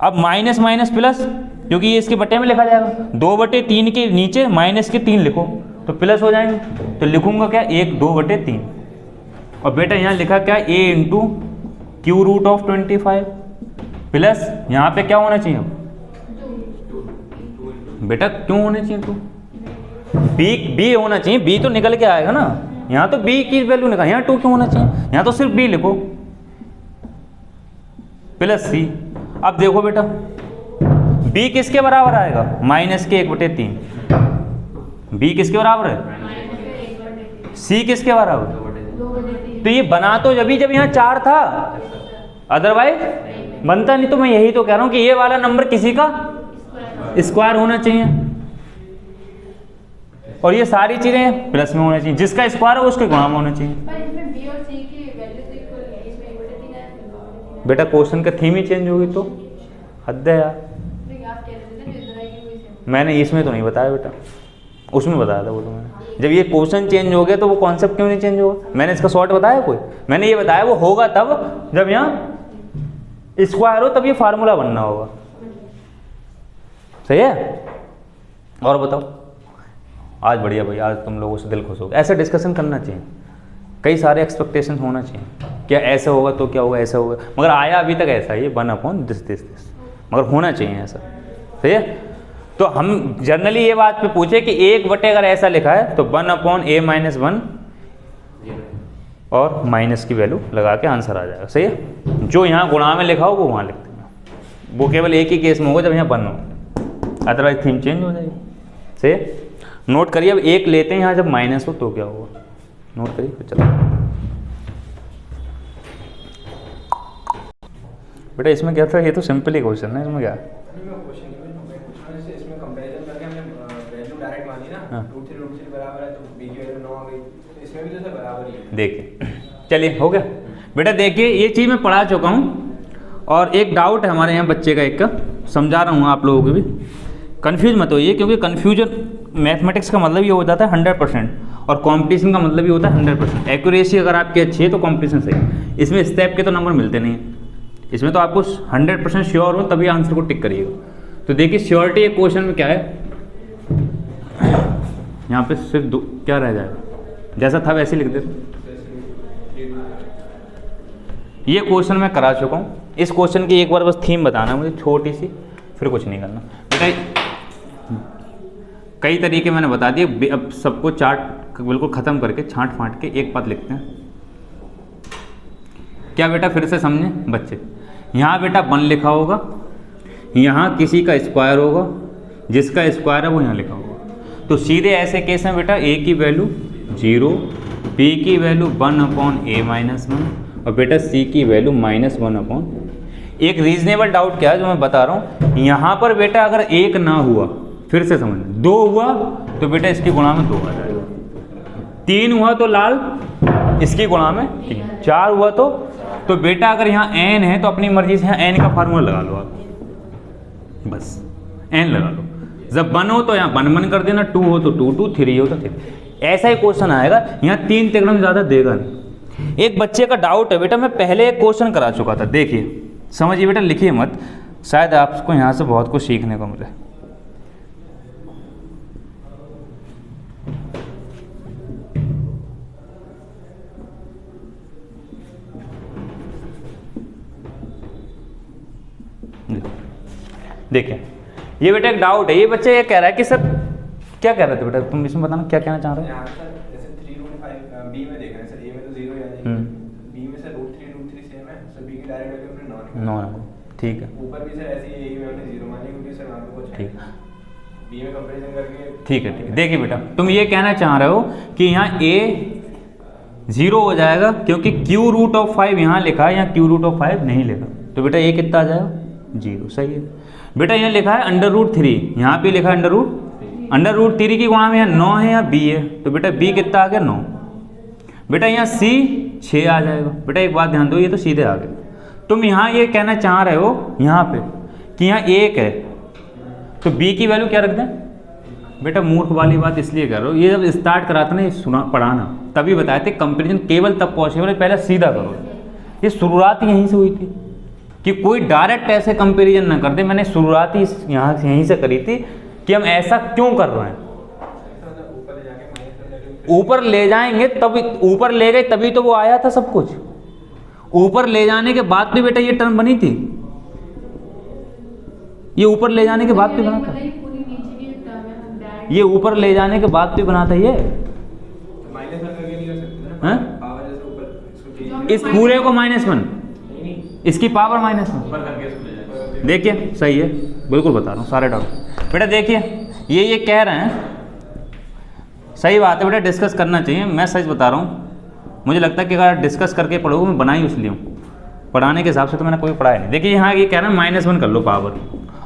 अब माइनस माइनस प्लस, क्योंकि ये इसके बटे में लिखा जाएगा, 2/3 के नीचे माइनस के 3 लिखो तो प्लस हो जाएंगे। तो लिखूंगा क्या, 1 2/3। और बेटा यहाँ लिखा क्या, a into cube root of 25 plus यहाँ पे क्या होना चाहिए बेटा, क्यों होना चाहिए 2, b होना चाहिए, b तो निकल के आएगा ना। यहाँ तो b की वैल्यू निकल, यहाँ 2 क्यों होना चाहिए, यहाँ तो सिर्फ b लिखो प्लस c। अब देखो बेटा, b किसके बराबर आएगा, माइनस के 1/3। b किसके बराबर है, c किसके बराबर। तो ये बना तो जब यहाँ 4 था, अदरवाइज बनता नहीं। तो मैं यही तो कह रहा हूं कि ये वाला नंबर किसी का स्क्वायर होना चाहिए, और ये सारी चीजें प्लस में होना चाहिए, जिसका स्क्वायर है उसके गुणा में होना चाहिए। पर इसमें b और c की वैल्यू तो इक्वल है, इसमें 1/3 है, बेटा क्वेश्चन का थीम ही चेंज होगी तो हद है यार। तो आप कह रहे थे ना जो इधर आएगी वही सेम। मैंने इसमें तो नहीं बताया बेटा, उसमें बताया था वो तो मैंने। जब ये क्वेश्चन चेंज हो गया तो वो कॉन्सेप्ट क्यों नहीं चेंज होगा। मैंने इसका शॉर्ट बताया कोई, मैंने ये बताया वो होगा तब जब यहाँ स्क्वायर हो, तब ये फार्मूला बनना होगा। सही है। और बताओ, आज बढ़िया भाई, आज तुम लोगों से दिल खुश हो गया। ऐसा डिस्कशन करना चाहिए, कई सारे एक्सपेक्टेशन होना चाहिए, क्या ऐसा होगा तो क्या होगा, ऐसा होगा, मगर आया अभी तक ऐसा ही 1/this, मगर होना चाहिए ऐसा। सही है। तो हम जनरली ये बात पे पूछे कि 1 अगर ऐसा लिखा है तो 1/a-1 और माइनस की वैल्यू लगा के आंसर आ जाएगा। सही है। जो यहाँ गुणा में लिखा हो वो वहाँ लिखते हैं, वो केवल एक ही केस में होगा जब यहाँ 1 हो, अदरवाइज थीम चेंज हो जाएगी। सही है। नोट करिए, अब 1 लेते हैं यहाँ जब माइनस हो तो क्या होगा, नोट करिए फिर चलो। बेटा इसमें क्या था, ये तो सिंपल ही क्वेश्चन है, इसमें क्या इसमें कंपैरिजन करके हमने वैल्यू डायरेक्ट मानी ना, हाँ। √3 बराबर है तो b की वैल्यू 9 आ गई, तो इसमें भी तो सब बराबर ही है। देखिए, चलिए हो गया। बेटा देखिए, ये चीज़ मैं पढ़ा चुका हूँ, और एक डाउट है हमारे यहाँ बच्चे का एक का, समझा रहा हूँ आप लोगों को भी, कंफ्यूज मत होइए, क्योंकि कंफ्यूजन मैथमेटिक्स का मतलब ये हो जाता है 100%, और कंपटीशन का मतलब ये होता है 100%। एक्यूरेसी अगर आपकी अच्छी है तो कंपटीशन सही है। इसमें स्टेप के तो नंबर मिलते नहीं हैं, इसमें तो आपको 100% श्योर हो तभी आंसर को टिक करिएगा। तो देखिए श्योरिटी एक क्वेश्चन में क्या है, यहाँ पे सिर्फ 2 क्या रह जाएगा, जैसा था वैसे लिख देते। ये क्वेश्चन मैं करा चुका हूँ, इस क्वेश्चन की एक बार बस थीम बताना है मुझे छोटी सी, फिर कुछ नहीं करना बेटा। कई तरीके मैंने बता दिए, अब सबको चार्ट बिल्कुल ख़त्म करके छांट फांट के एक बात लिखते हैं। क्या बेटा फिर से समझे बच्चे, यहाँ बेटा 1 लिखा होगा, यहाँ किसी का स्क्वायर होगा, जिसका स्क्वायर है वो यहाँ लिखा होगा। तो सीधे ऐसे केस में बेटा a की वैल्यू 0, b की वैल्यू 1/a-1 और बेटा c की वैल्यू -1/। एक रीजनेबल डाउट क्या है जो मैं बता रहा हूँ, यहाँ पर बेटा अगर 1 ना हुआ, फिर से समझ, 2 हुआ तो बेटा इसकी गुणा में 2 आ जाएगा, 3 हुआ तो लाल इसकी गुणा में 3, 4 हुआ तो बेटा अगर यहाँ n है तो अपनी मर्जी से यहाँ n का फार्मूला लगा लो आप, बस n लगा लो। जब 1 हो तो यहाँ 1 1 कर देना, 2 हो तो 2 2, 3 हो तो 3। ऐसा ही क्वेश्चन आएगा, यहाँ 3 तिगड़म ज़्यादा देगा नहीं। एक बच्चे का डाउट है बेटा, मैं पहले एक क्वेश्चन करा चुका था, देखिए समझिए बेटा, लिखिए मत, शायद आपको यहाँ से बहुत कुछ सीखने को मिले। देखिए ये बेटा एक डाउट है, ये बच्चे ये कह रहा है कि सर, क्या कह रहे थे बेटा तुम इसमें बताना, क्या कहना चाह रहे हो? यहाँ पे सर जैसे 3√5 बी में देख रहे हैं सर, ए में तो 0 ही आ जाएगी, बी में सर √3 सेम है सर, बी की डायरेक्ट वैल्यू हमने 9 9, ठीक है, ऊपर भी सर ऐसे ही ए में हमने 0 मानी क्योंकि सर वहाँ पे कुछ है, ठीक है, बी में कंपैरिजन करके ठीक है, ठीक है। देखिए बेटा, तुम ये कहना चाह रहे हो कि यहाँ a 0 हो जाएगा क्योंकि q√5 यहाँ लिखा है, यहाँ q√5 नहीं लिखा, तो बेटा a कितना आ जाएगा? 0, सही है। बेटा यहाँ लिखा है √3, यहाँ पे लिखा है √3 की गुणा में यहाँ 9 है, यहाँ b है, तो बेटा b कितना आ गया? 9। बेटा यहाँ c 6 आ जाएगा। बेटा एक बात ध्यान दो, ये तो सीधे आ गए। तुम यहाँ ये कहना चाह रहे हो यहाँ पे कि यहाँ 1 है तो b की वैल्यू क्या रख दें? बेटा मूर्ख वाली बात इसलिए कर रहे हो, ये जब स्टार्ट कराते ना, ये पढ़ाना तभी बताए थे कंपेरिजन केवल तब पॉसिबल है पहले सीधा करो। ये शुरुआत यहीं से हुई थी कि कोई डायरेक्ट ऐसे कंपैरिजन ना कर दे। मैंने शुरुआत ही यहाँ से यहीं से करी थी कि हम ऐसा क्यों कर रहे हैं। ऊपर ले जाएंगे तब, ऊपर ले गए तभी तो वो आया था सब कुछ। ऊपर ले जाने के बाद तो बेटा ये टर्म बनी थी, ये ऊपर ले जाने के बाद तो बना था, ये ऊपर ले जाने के बाद तो बना था ये। इस पूरे को -1, इसकी पावर -1। देखिए सही है, बिल्कुल बता रहा हूँ सारे डाउट। बेटा देखिए ये कह रहे हैं, सही बात है बेटा, डिस्कस करना चाहिए। मैं सच बता रहा हूँ, मुझे लगता है कि अगर डिस्कस करके पढ़ोगे, मैं बना ही इसलिए हूँ, पढ़ाने के हिसाब से तो मैंने कोई पढ़ाया नहीं। देखिए यहाँ ये कह रहे हैं -1 कर लो पावर,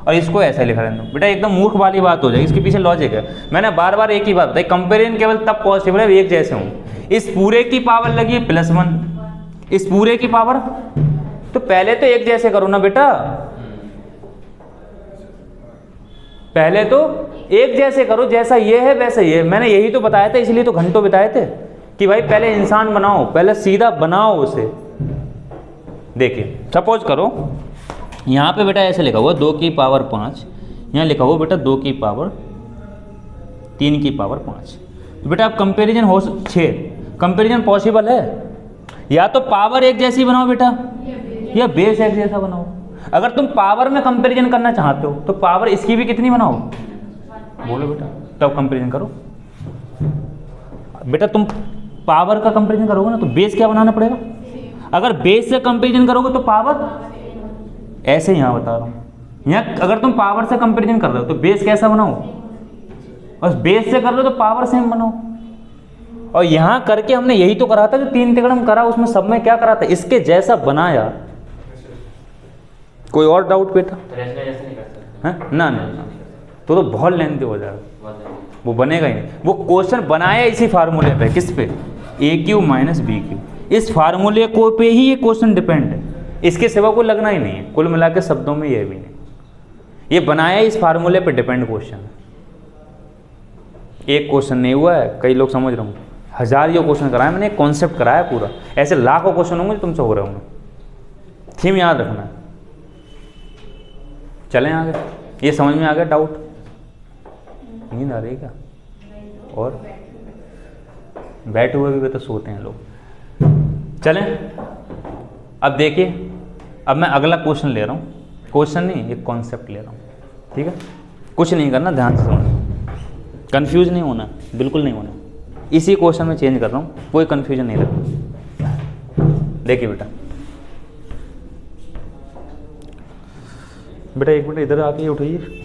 और इसको ऐसा लिखा रहने दो। बेटा एकदम मूर्ख वाली बात हो जाएगी, इसके पीछे लॉजिक है। मैंने बार बार एक ही बात बताई, कंपेरिजन केवल तब पॉसिबल है एक जैसे हों। इस पूरे की पावर लगी +1, इस पूरे की पावर, तो पहले तो एक जैसे करो ना बेटा, पहले तो एक जैसे करो, जैसा ये है वैसा ये है। मैंने यही तो बताया था, इसलिए तो घंटों बिताए थे कि भाई पहले इंसान बनाओ, पहले सीधा बनाओ उसे। देखिए सपोज करो यहाँ पे बेटा ऐसे लिखा हुआ 2 की पावर 5, यहाँ लिखा हुआ बेटा 2 की पावर 3 की पावर 5। तो बेटा अब कंपैरिजन हो 6, कंपैरिजन पॉसिबल है। या तो पावर एक जैसी बनाओ बेटा, या बेस एक जैसा बनाओ। अगर तुम पावर में कंपैरिजन करना चाहते हो तो पावर इसकी भी कितनी बनाओ, बोलो बेटा, तब कंपैरिजन करो। बेटा तुम पावर का कंपैरिजन करोगे ना तो बेस क्या बनाना पड़ेगा। अगर बेस से कंपैरिजन करोगे तो पावर, ऐसे यहाँ बता रहा हूँ, यहाँ अगर तुम पावर से कंपैरिजन कर रहे हो तो बेस कैसा बनाओ, और बेस से कर रहे हो तो पावर सेम बनाओ। और यहाँ करके हमने यही तो करा था जो 3 तिगड़म करा, उसमें सब में क्या करा था, इसके जैसा बनाया। कोई और डाउट बेटा? ना ना, तो बहुत लेंथी हो जाएगा, वो बनेगा ही नहीं। वो क्वेश्चन बनाया इसी फार्मूले पे, किस पे, AQ - BQ। इस फार्मूले को पे ही ये क्वेश्चन डिपेंड है, इसके सिवा कोई लगना ही नहीं है। कुल मिला के शब्दों में ये भी नहीं, ये बनाया इस फार्मूले पे डिपेंड क्वेश्चन है। एक क्वेश्चन नहीं हुआ है, कई लोग समझ रहे हूँ, हजारियों क्वेश्चन कराया मैंने, एक कॉन्सेप्ट कराया पूरा। ऐसे लाखों क्वेश्चन होंगे तुमसे हो रहे होंगे। थीम याद रखना है। चलें आगे, ये समझ में आ गया डाउट? नींद आ रही है क्या? और बैठे हुए भी तो सोते हैं लोग। चलें अब देखिए, अब मैं अगला क्वेश्चन ले रहा हूँ, क्वेश्चन नहीं एक कॉन्सेप्ट ले रहा हूँ, ठीक है। कुछ नहीं करना, ध्यान से समझना, कंफ्यूज नहीं होना, बिल्कुल नहीं होना। इसी क्वेश्चन में चेंज कर रहा हूँ, कोई कंफ्यूजन नहीं रखना। देखिए बेटा, बेटा एक मिनट इधर आके उठाइए।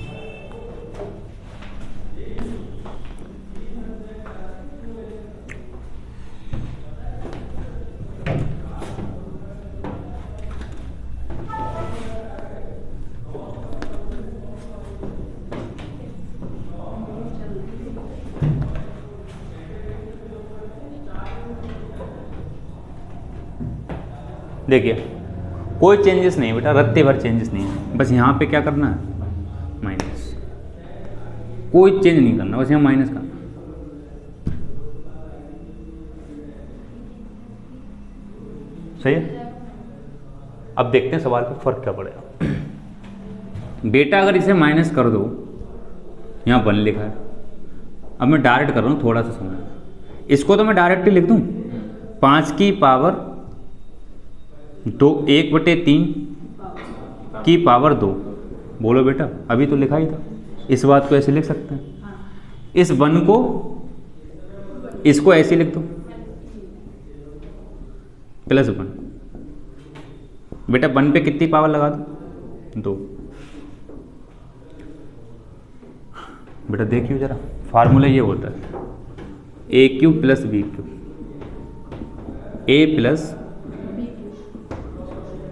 देखिए कोई चेंजेस नहीं बेटा, रत्ते भर चेंजेस नहीं है, बस यहाँ पे क्या करना है माइनस, कोई चेंज नहीं करना, बस यहाँ माइनस करना। सही है। अब देखते हैं सवाल पे फर्क क्या पड़ेगा। बेटा अगर इसे माइनस कर दो, यहाँ 1 लिखा है, अब मैं डायरेक्ट कर रहा हूँ, थोड़ा सा समझना, इसको तो मैं डायरेक्ट ही लिख दूँ 5 की पावर 2 1/3 की पावर 2। बोलो बेटा, अभी तो लिखा ही था, इस बात को ऐसे लिख सकते हैं, इस 1 को इसको ऐसे लिख दो +1। बेटा 1 पे कितनी पावर लगा दो 2। बेटा देखिए जरा, फार्मूला ये होता है AQ + BQ, A +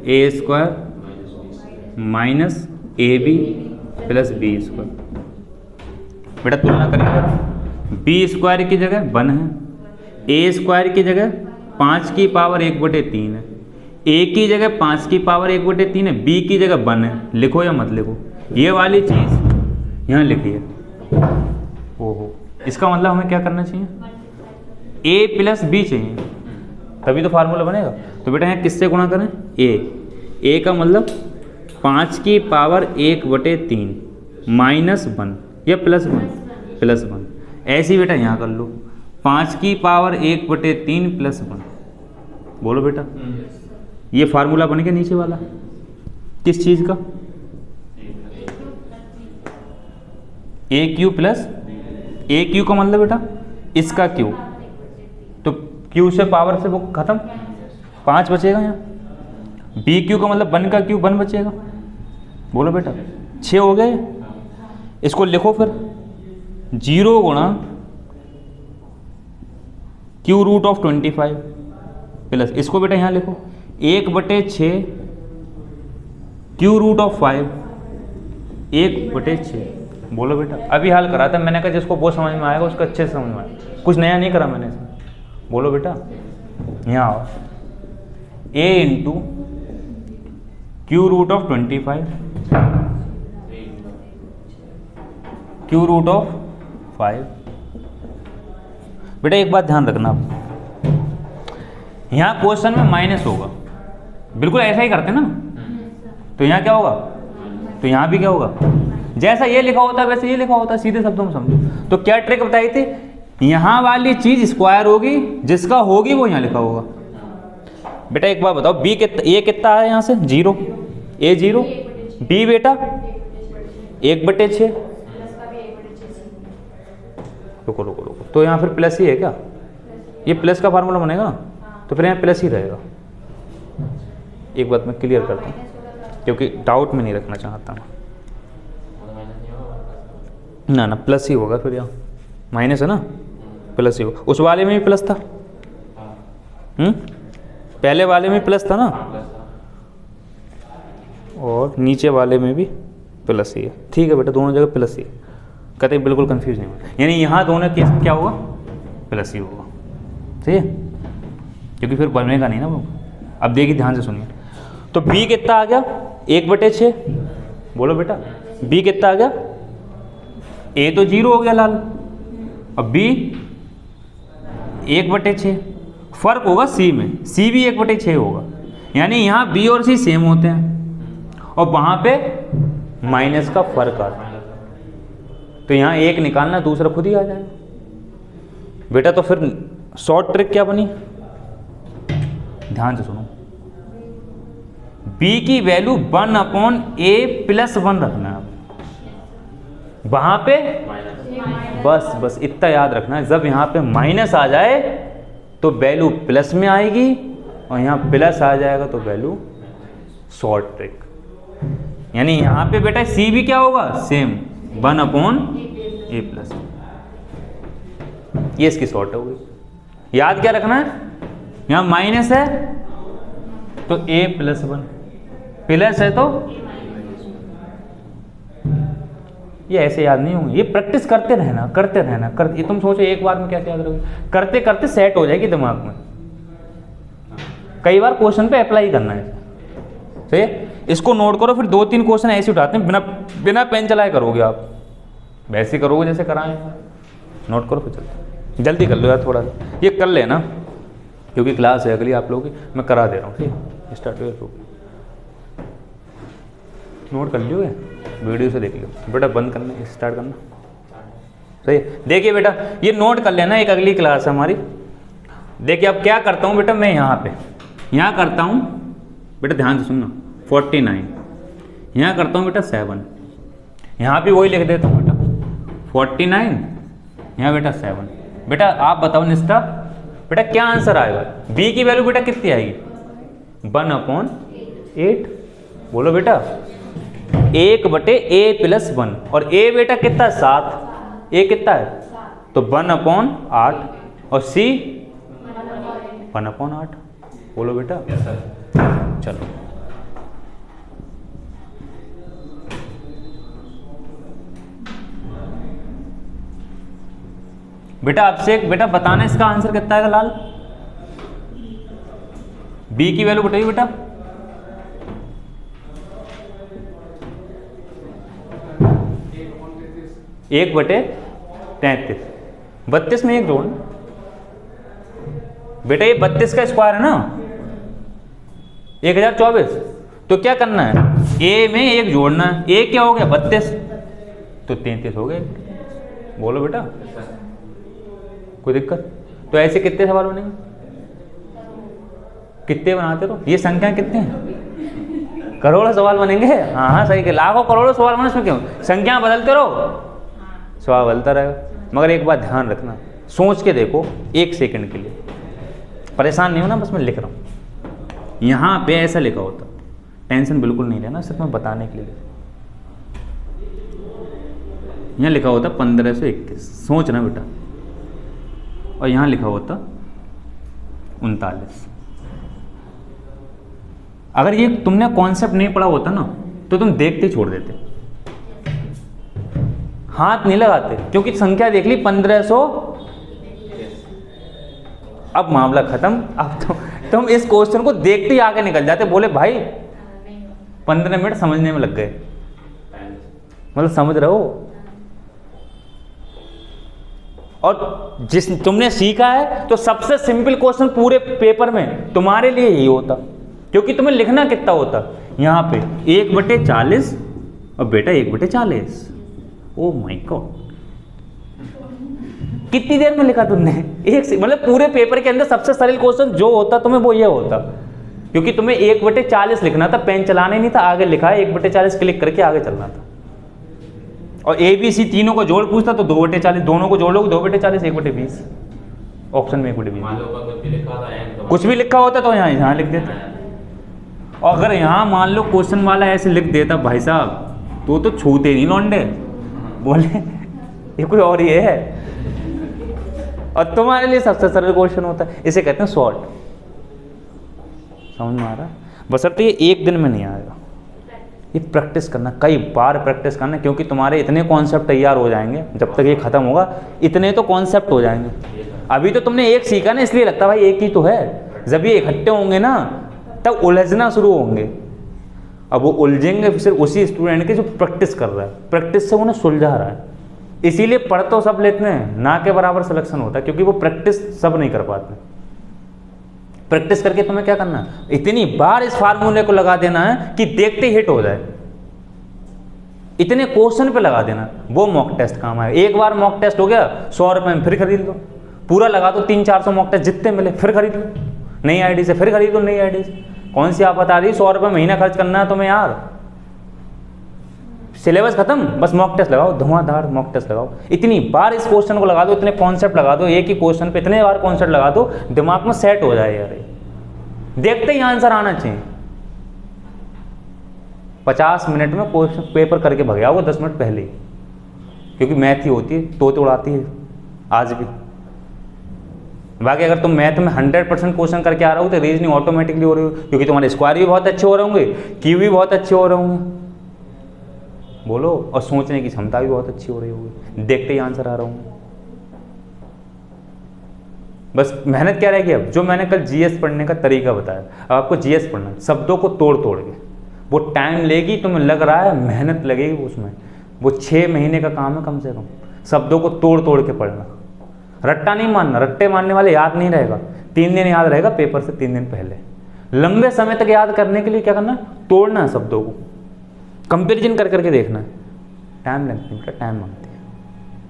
A² - AB + B²। बेटा तुलना करिए जरा, B² की जगह 1 है, A² की जगह 5 की पावर 1/3 है, A की जगह 5 की पावर 1/3 है, B की जगह 1 है। लिखो या मत लिखो, ये वाली चीज़ यहाँ लिखिए। ओहो, इसका मतलब हमें क्या करना चाहिए, A + B चाहिए, तभी तो फार्मूला बनेगा। तो बेटा यहाँ किससे गुणा करें, A का मतलब 5 की पावर 1/3 -1 या +1 ऐसे ही बेटा यहाँ कर लो, 5 की पावर 1/3 +1। बोलो बेटा, ये फार्मूला बन गया नीचे वाला, किस चीज़ का, AQ + AQ का मतलब बेटा इसका Q, तो Q से पावर से वो खत्म, 5 बचेगा यहाँ। BQ का मतलब 1 का Q 1 बचेगा। बोलो बेटा 6 हो गए। इसको लिखो फिर 0 × Q√25 प्लस, इसको बेटा यहाँ लिखो 1/6 Q√5 1/6। बोलो बेटा, अभी हल करा था मैंने, कहा जिसको वो समझ में आएगा उसको अच्छे से समझ में आएगा, कुछ नया नहीं करा मैंने इसमें। बोलो बेटा, यहाँ आओ, A × Q√25 Q√5। बेटा एक बात ध्यान रखना, यहाँ क्वेश्चन में माइनस होगा, बिल्कुल ऐसा ही करते ना, तो यहाँ क्या होगा, तो यहाँ भी क्या होगा, जैसा ये लिखा होता है वैसे ये लिखा होता है, सीधे शब्दों में समझो। तो क्या ट्रिक बताई थी, यहाँ वाली चीज स्क्वायर होगी, जिसका होगी वो यहाँ लिखा होगा। बेटा एक बात बताओ, B कितना, A कितना है यहाँ से 0, A 0, B बेटा 1/6। रुको रुको रुको, तो यहाँ फिर प्लस ही है क्या, ये प्लस का फार्मूला बनेगा ना, तो फिर यहाँ प्लस ही रहेगा। एक बात मैं क्लियर करता हूँ, क्योंकि डाउट में नहीं रखना चाहता मैं। ना ना प्लस ही होगा, फिर यहाँ माइनस है ना, प्लस ही होगा। उस वाले में भी प्लस था, पहले वाले में प्लस था ना, और नीचे वाले में भी प्लस ही है। ठीक है बेटा, दोनों जगह प्लस ही है, कहते बिल्कुल कंफ्यूज नहीं होगा, यानी यहाँ दोनों केस में क्या होगा, प्लस ही होगा। ठीक है, क्योंकि फिर बनेगा नहीं ना वो। अब देखिए ध्यान से सुनिए, तो B कितना आ गया 1/6। बोलो बेटा B कितना आ गया, A तो 0 हो गया लाल, अब B 1/6, फर्क होगा C में, C भी 1/6 होगा, यानी यहाँ B और C सेम होते हैं और वहाँ पे माइनस का फर्क आता है, तो यहाँ एक निकालना, दूसरा खुद ही आ जाएगा। बेटा तो फिर शॉर्ट ट्रिक क्या बनी, ध्यान से सुनो, B की वैल्यू 1/A + 1 रखना है वहाँ पे, बस इतना याद रखना है, जब यहाँ पे माइनस आ जाए तो वैल्यू प्लस में आएगी और यहाँ प्लस आ जाएगा तो वैल्यू शॉर्ट ट्रिक, यानी यहाँ पे बेटा C भी क्या होगा, सेम 1/A + 1। ये इसकी शॉर्ट हो गई। याद क्या रखना है, यहाँ माइनस है तो A + 1, प्लस है तो ये ऐसे याद नहीं होंगे, ये प्रैक्टिस करते रहना ये तुम सोचो एक बार में कैसे याद रहोगे, करते करते सेट हो जाएगी दिमाग में। कई बार क्वेश्चन पे अप्लाई करना है, सही है। इसको नोट करो, फिर 2-3 क्वेश्चन ऐसे उठाते हैं, बिना पेन चलाए करोगे आप, वैसे करोगे जैसे कराएं। नोट करो फिर चलते, जल्दी कर लो यार थोड़ा सा, ये कर लेना क्योंकि क्लास है अगली आप लोगों की, मैं करा दे रहा हूँ, ठीक है। स्टार्ट हो, नोट कर लियो, वीडियो से देख लियो बेटा, बंद करना स्टार्ट करना, सही है। देखिए बेटा ये नोट कर लेना, एक अगली क्लास है हमारी। देखिए अब क्या करता हूँ बेटा, मैं यहाँ करता हूँ बेटा, ध्यान से सुनना, 49, यहाँ करता हूँ बेटा 7, यहाँ भी वही लिख देता हूँ बेटा 49, यहाँ बेटा 7। बेटा आप बताओ निष्ठा, बेटा क्या आंसर आएगा? बी की वैल्यू बेटा कितनी आएगी? 1/8। बोलो बेटा 1/a+1, और a बेटा कितना है? 7। a कितना है? तो 1/8, और c 1/8। बोलो बेटा। चलो बेटा आपसे एक बेटा बताना इसका आंसर कितना आएगा लाल? बी की वैल्यू बताइए बेटा। एक बटे 33, 32 में एक जोड़ना बेटा, ये 32 का स्क्वायर है ना, 1024। तो क्या करना है, ए में एक जोड़ना है, ए क्या हो गया 32, तो 33 हो गए। बोलो बेटा कोई दिक्कत? तो ऐसे कितने सवाल बनेंगे? कितने बनाते रहो, ये संख्या कितने हैं? करोड़ों सवाल बनेंगे। हाँ हाँ सही के, लाखों करोड़ों सवाल बने, इसमें क्यों? संख्या बदलते रहो, सवाल बदलता रहेगा। मगर एक बात ध्यान रखना, सोच के देखो 1 सेकंड के लिए, परेशान नहीं होना, बस मैं लिख रहा हूँ। यहाँ पे ऐसा लिखा होता, टेंशन बिल्कुल नहीं लेना, सिर्फ मैं बताने के लिए। यहाँ लिखा होता 1521, सोचना बेटा, और यहाँ लिखा होता 39। अगर ये तुमने कॉन्सेप्ट नहीं पढ़ा होता ना, तो तुम देखते ही छोड़ देते, हाथ नहीं लगाते, क्योंकि संख्या देख ली 1500। अब मामला खत्म। अब तुम इस क्वेश्चन को देखते ही आगे निकल जाते, बोले भाई 15 मिनट समझने में लग गए, मतलब समझ रहे हो। और जिस तुमने सीखा है, तो सबसे सिंपल क्वेश्चन पूरे पेपर में तुम्हारे लिए यही होता, क्योंकि तुम्हें लिखना कितना होता यहाँ पे 1/40, और बेटा 1/40। ओ माय गॉड, कितनी देर में लिखा तुमने? मतलब पूरे पेपर के अंदर सबसे सरल क्वेश्चन जो होता तुम्हें वो ये होता, क्योंकि तुम्हें 1/40 लिखना था, पेन चलाना ही नहीं था, आगे लिखा है 1/40 क्लिक करके आगे चलना था। और ए बी सी तीनों को जोड़ पूछता तो 2/40, दोनों को जोड़ लोगे 2/40, 1/20, ऑप्शन में 1/20। कुछ भी लिखा होता तो यहाँ लिख देता। और अगर यहाँ मान लो क्वेश्चन वाला ऐसे लिख देता भाई साहब, तो छूते नहीं लौंडे, बोले ये कोई और ही है। और तुम्हारे लिए सबसे सरल क्वेश्चन होता है, इसे कहते हैं शॉर्ट। समझ में आ रहा है? बशर्ते ये एक दिन में नहीं आएगा, ये प्रैक्टिस करना, कई बार प्रैक्टिस करना, क्योंकि तुम्हारे इतने कॉन्सेप्ट तैयार हो जाएंगे, जब तक ये खत्म होगा इतने तो कॉन्सेप्ट हो जाएंगे। अभी तो तुमने एक सीखा ना, इसलिए लगता भाई एक ही तो है। जब ये इकट्ठे होंगे ना, तब उलझना शुरू होंगे। अब वो उलझेंगे फिर उसी स्टूडेंट के जो प्रैक्टिस कर रहा है, प्रैक्टिस से उन्हें सुलझा रहा है। इसीलिए पढ़ तो सब लेते हैं, ना के बराबर सिलेक्शन होता है, क्योंकि वो प्रैक्टिस सब नहीं कर पाते। प्रैक्टिस करके तुम्हें क्या करना है, इतनी बार इस फार्मूले को लगा देना है कि देखते ही हिट हो जाए। इतने क्वेश्चन पे लगा देना, वो मॉक टेस्ट काम आएगा। एक बार मॉक टेस्ट हो गया, 100 रुपये में फिर खरीद लो, पूरा लगा दो 300-400 मॉक टेस्ट, जितने मिले फिर खरीद लो, नई आईडी से फिर खरीद लो, नई आईडी से। कौन सी आप बता रही 100 रुपये महीना खर्च करना है तुम्हें यार? सिलेबस खत्म, बस मॉक टेस्ट लगाओ, धुआंधार मॉक टेस्ट लगाओ। इतनी बार इस क्वेश्चन को लगा दो, इतने कॉन्सेप्ट लगा दो, एक ही क्वेश्चन पे इतने बार कॉन्सेप्ट लगा दो, दिमाग में सेट हो जाए यार, देखते ही आंसर आना चाहिए। 50 मिनट में क्वेश्चन पेपर करके भग जाओगे 10 मिनट पहले ही, क्योंकि मैथ ही होती है, तो उड़ाती है आज भी। बाकी अगर तुम मैथ में 100% क्वेश्चन करके आ रहे हो तो रीजनिंग ऑटोमेटिकली हो रही हो, क्योंकि तुम्हारे स्क्वायर भी बहुत अच्छे हो रहे होंगे, क्यू भी बहुत अच्छे हो रहे होंगे, बोलो, और सोचने की क्षमता भी बहुत अच्छी हो रही होगी, देखते ही आंसर आ रहा होंगे। बस मेहनत क्या रहेगी अब, जो मैंने कल जीएस पढ़ने का तरीका बताया, अब आपको जीएस पढ़ना है शब्दों को तोड़ तोड़ के। वो टाइम लेगी, तुम्हें लग रहा है मेहनत लगेगी उसमें, वो 6 महीने का काम है कम से कम। शब्दों को तोड़ तोड़ के पढ़ना, रट्टा नहीं मानना, रट्टे मारने वाले याद नहीं रहेगा, 3 दिन याद रहेगा पेपर से 3 दिन पहले। लंबे समय तक याद करने के लिए क्या करना है, तोड़ना है शब्दों को, कंपेरिजन कर करके देखना है। टाइम लगती है बेटा, टाइम मांगती है,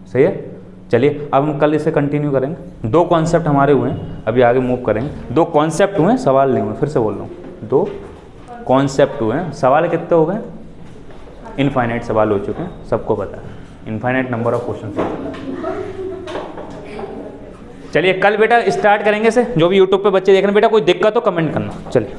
सही है। चलिए अब हम कल इसे कंटिन्यू करेंगे। 2 कॉन्सेप्ट हमारे हुए हैं, अभी आगे मूव करेंगे। 2 कॉन्सेप्ट हुए हैं, सवाल नहीं हुए, फिर से बोल रहा हूँ 2 कॉन्सेप्ट हुए हैं, सवाल कितने हो गए, इनफाइनाइट सवाल हो चुके हैं, सबको पता है, इनफाइनाइट नंबर ऑफ क्वेश्चन। चलिए कल बेटा स्टार्ट करेंगे इसे, जो भी यूट्यूब पे बच्चे देख रहे हैं बेटा, कोई दिक्कत हो कमेंट करना। चलिए।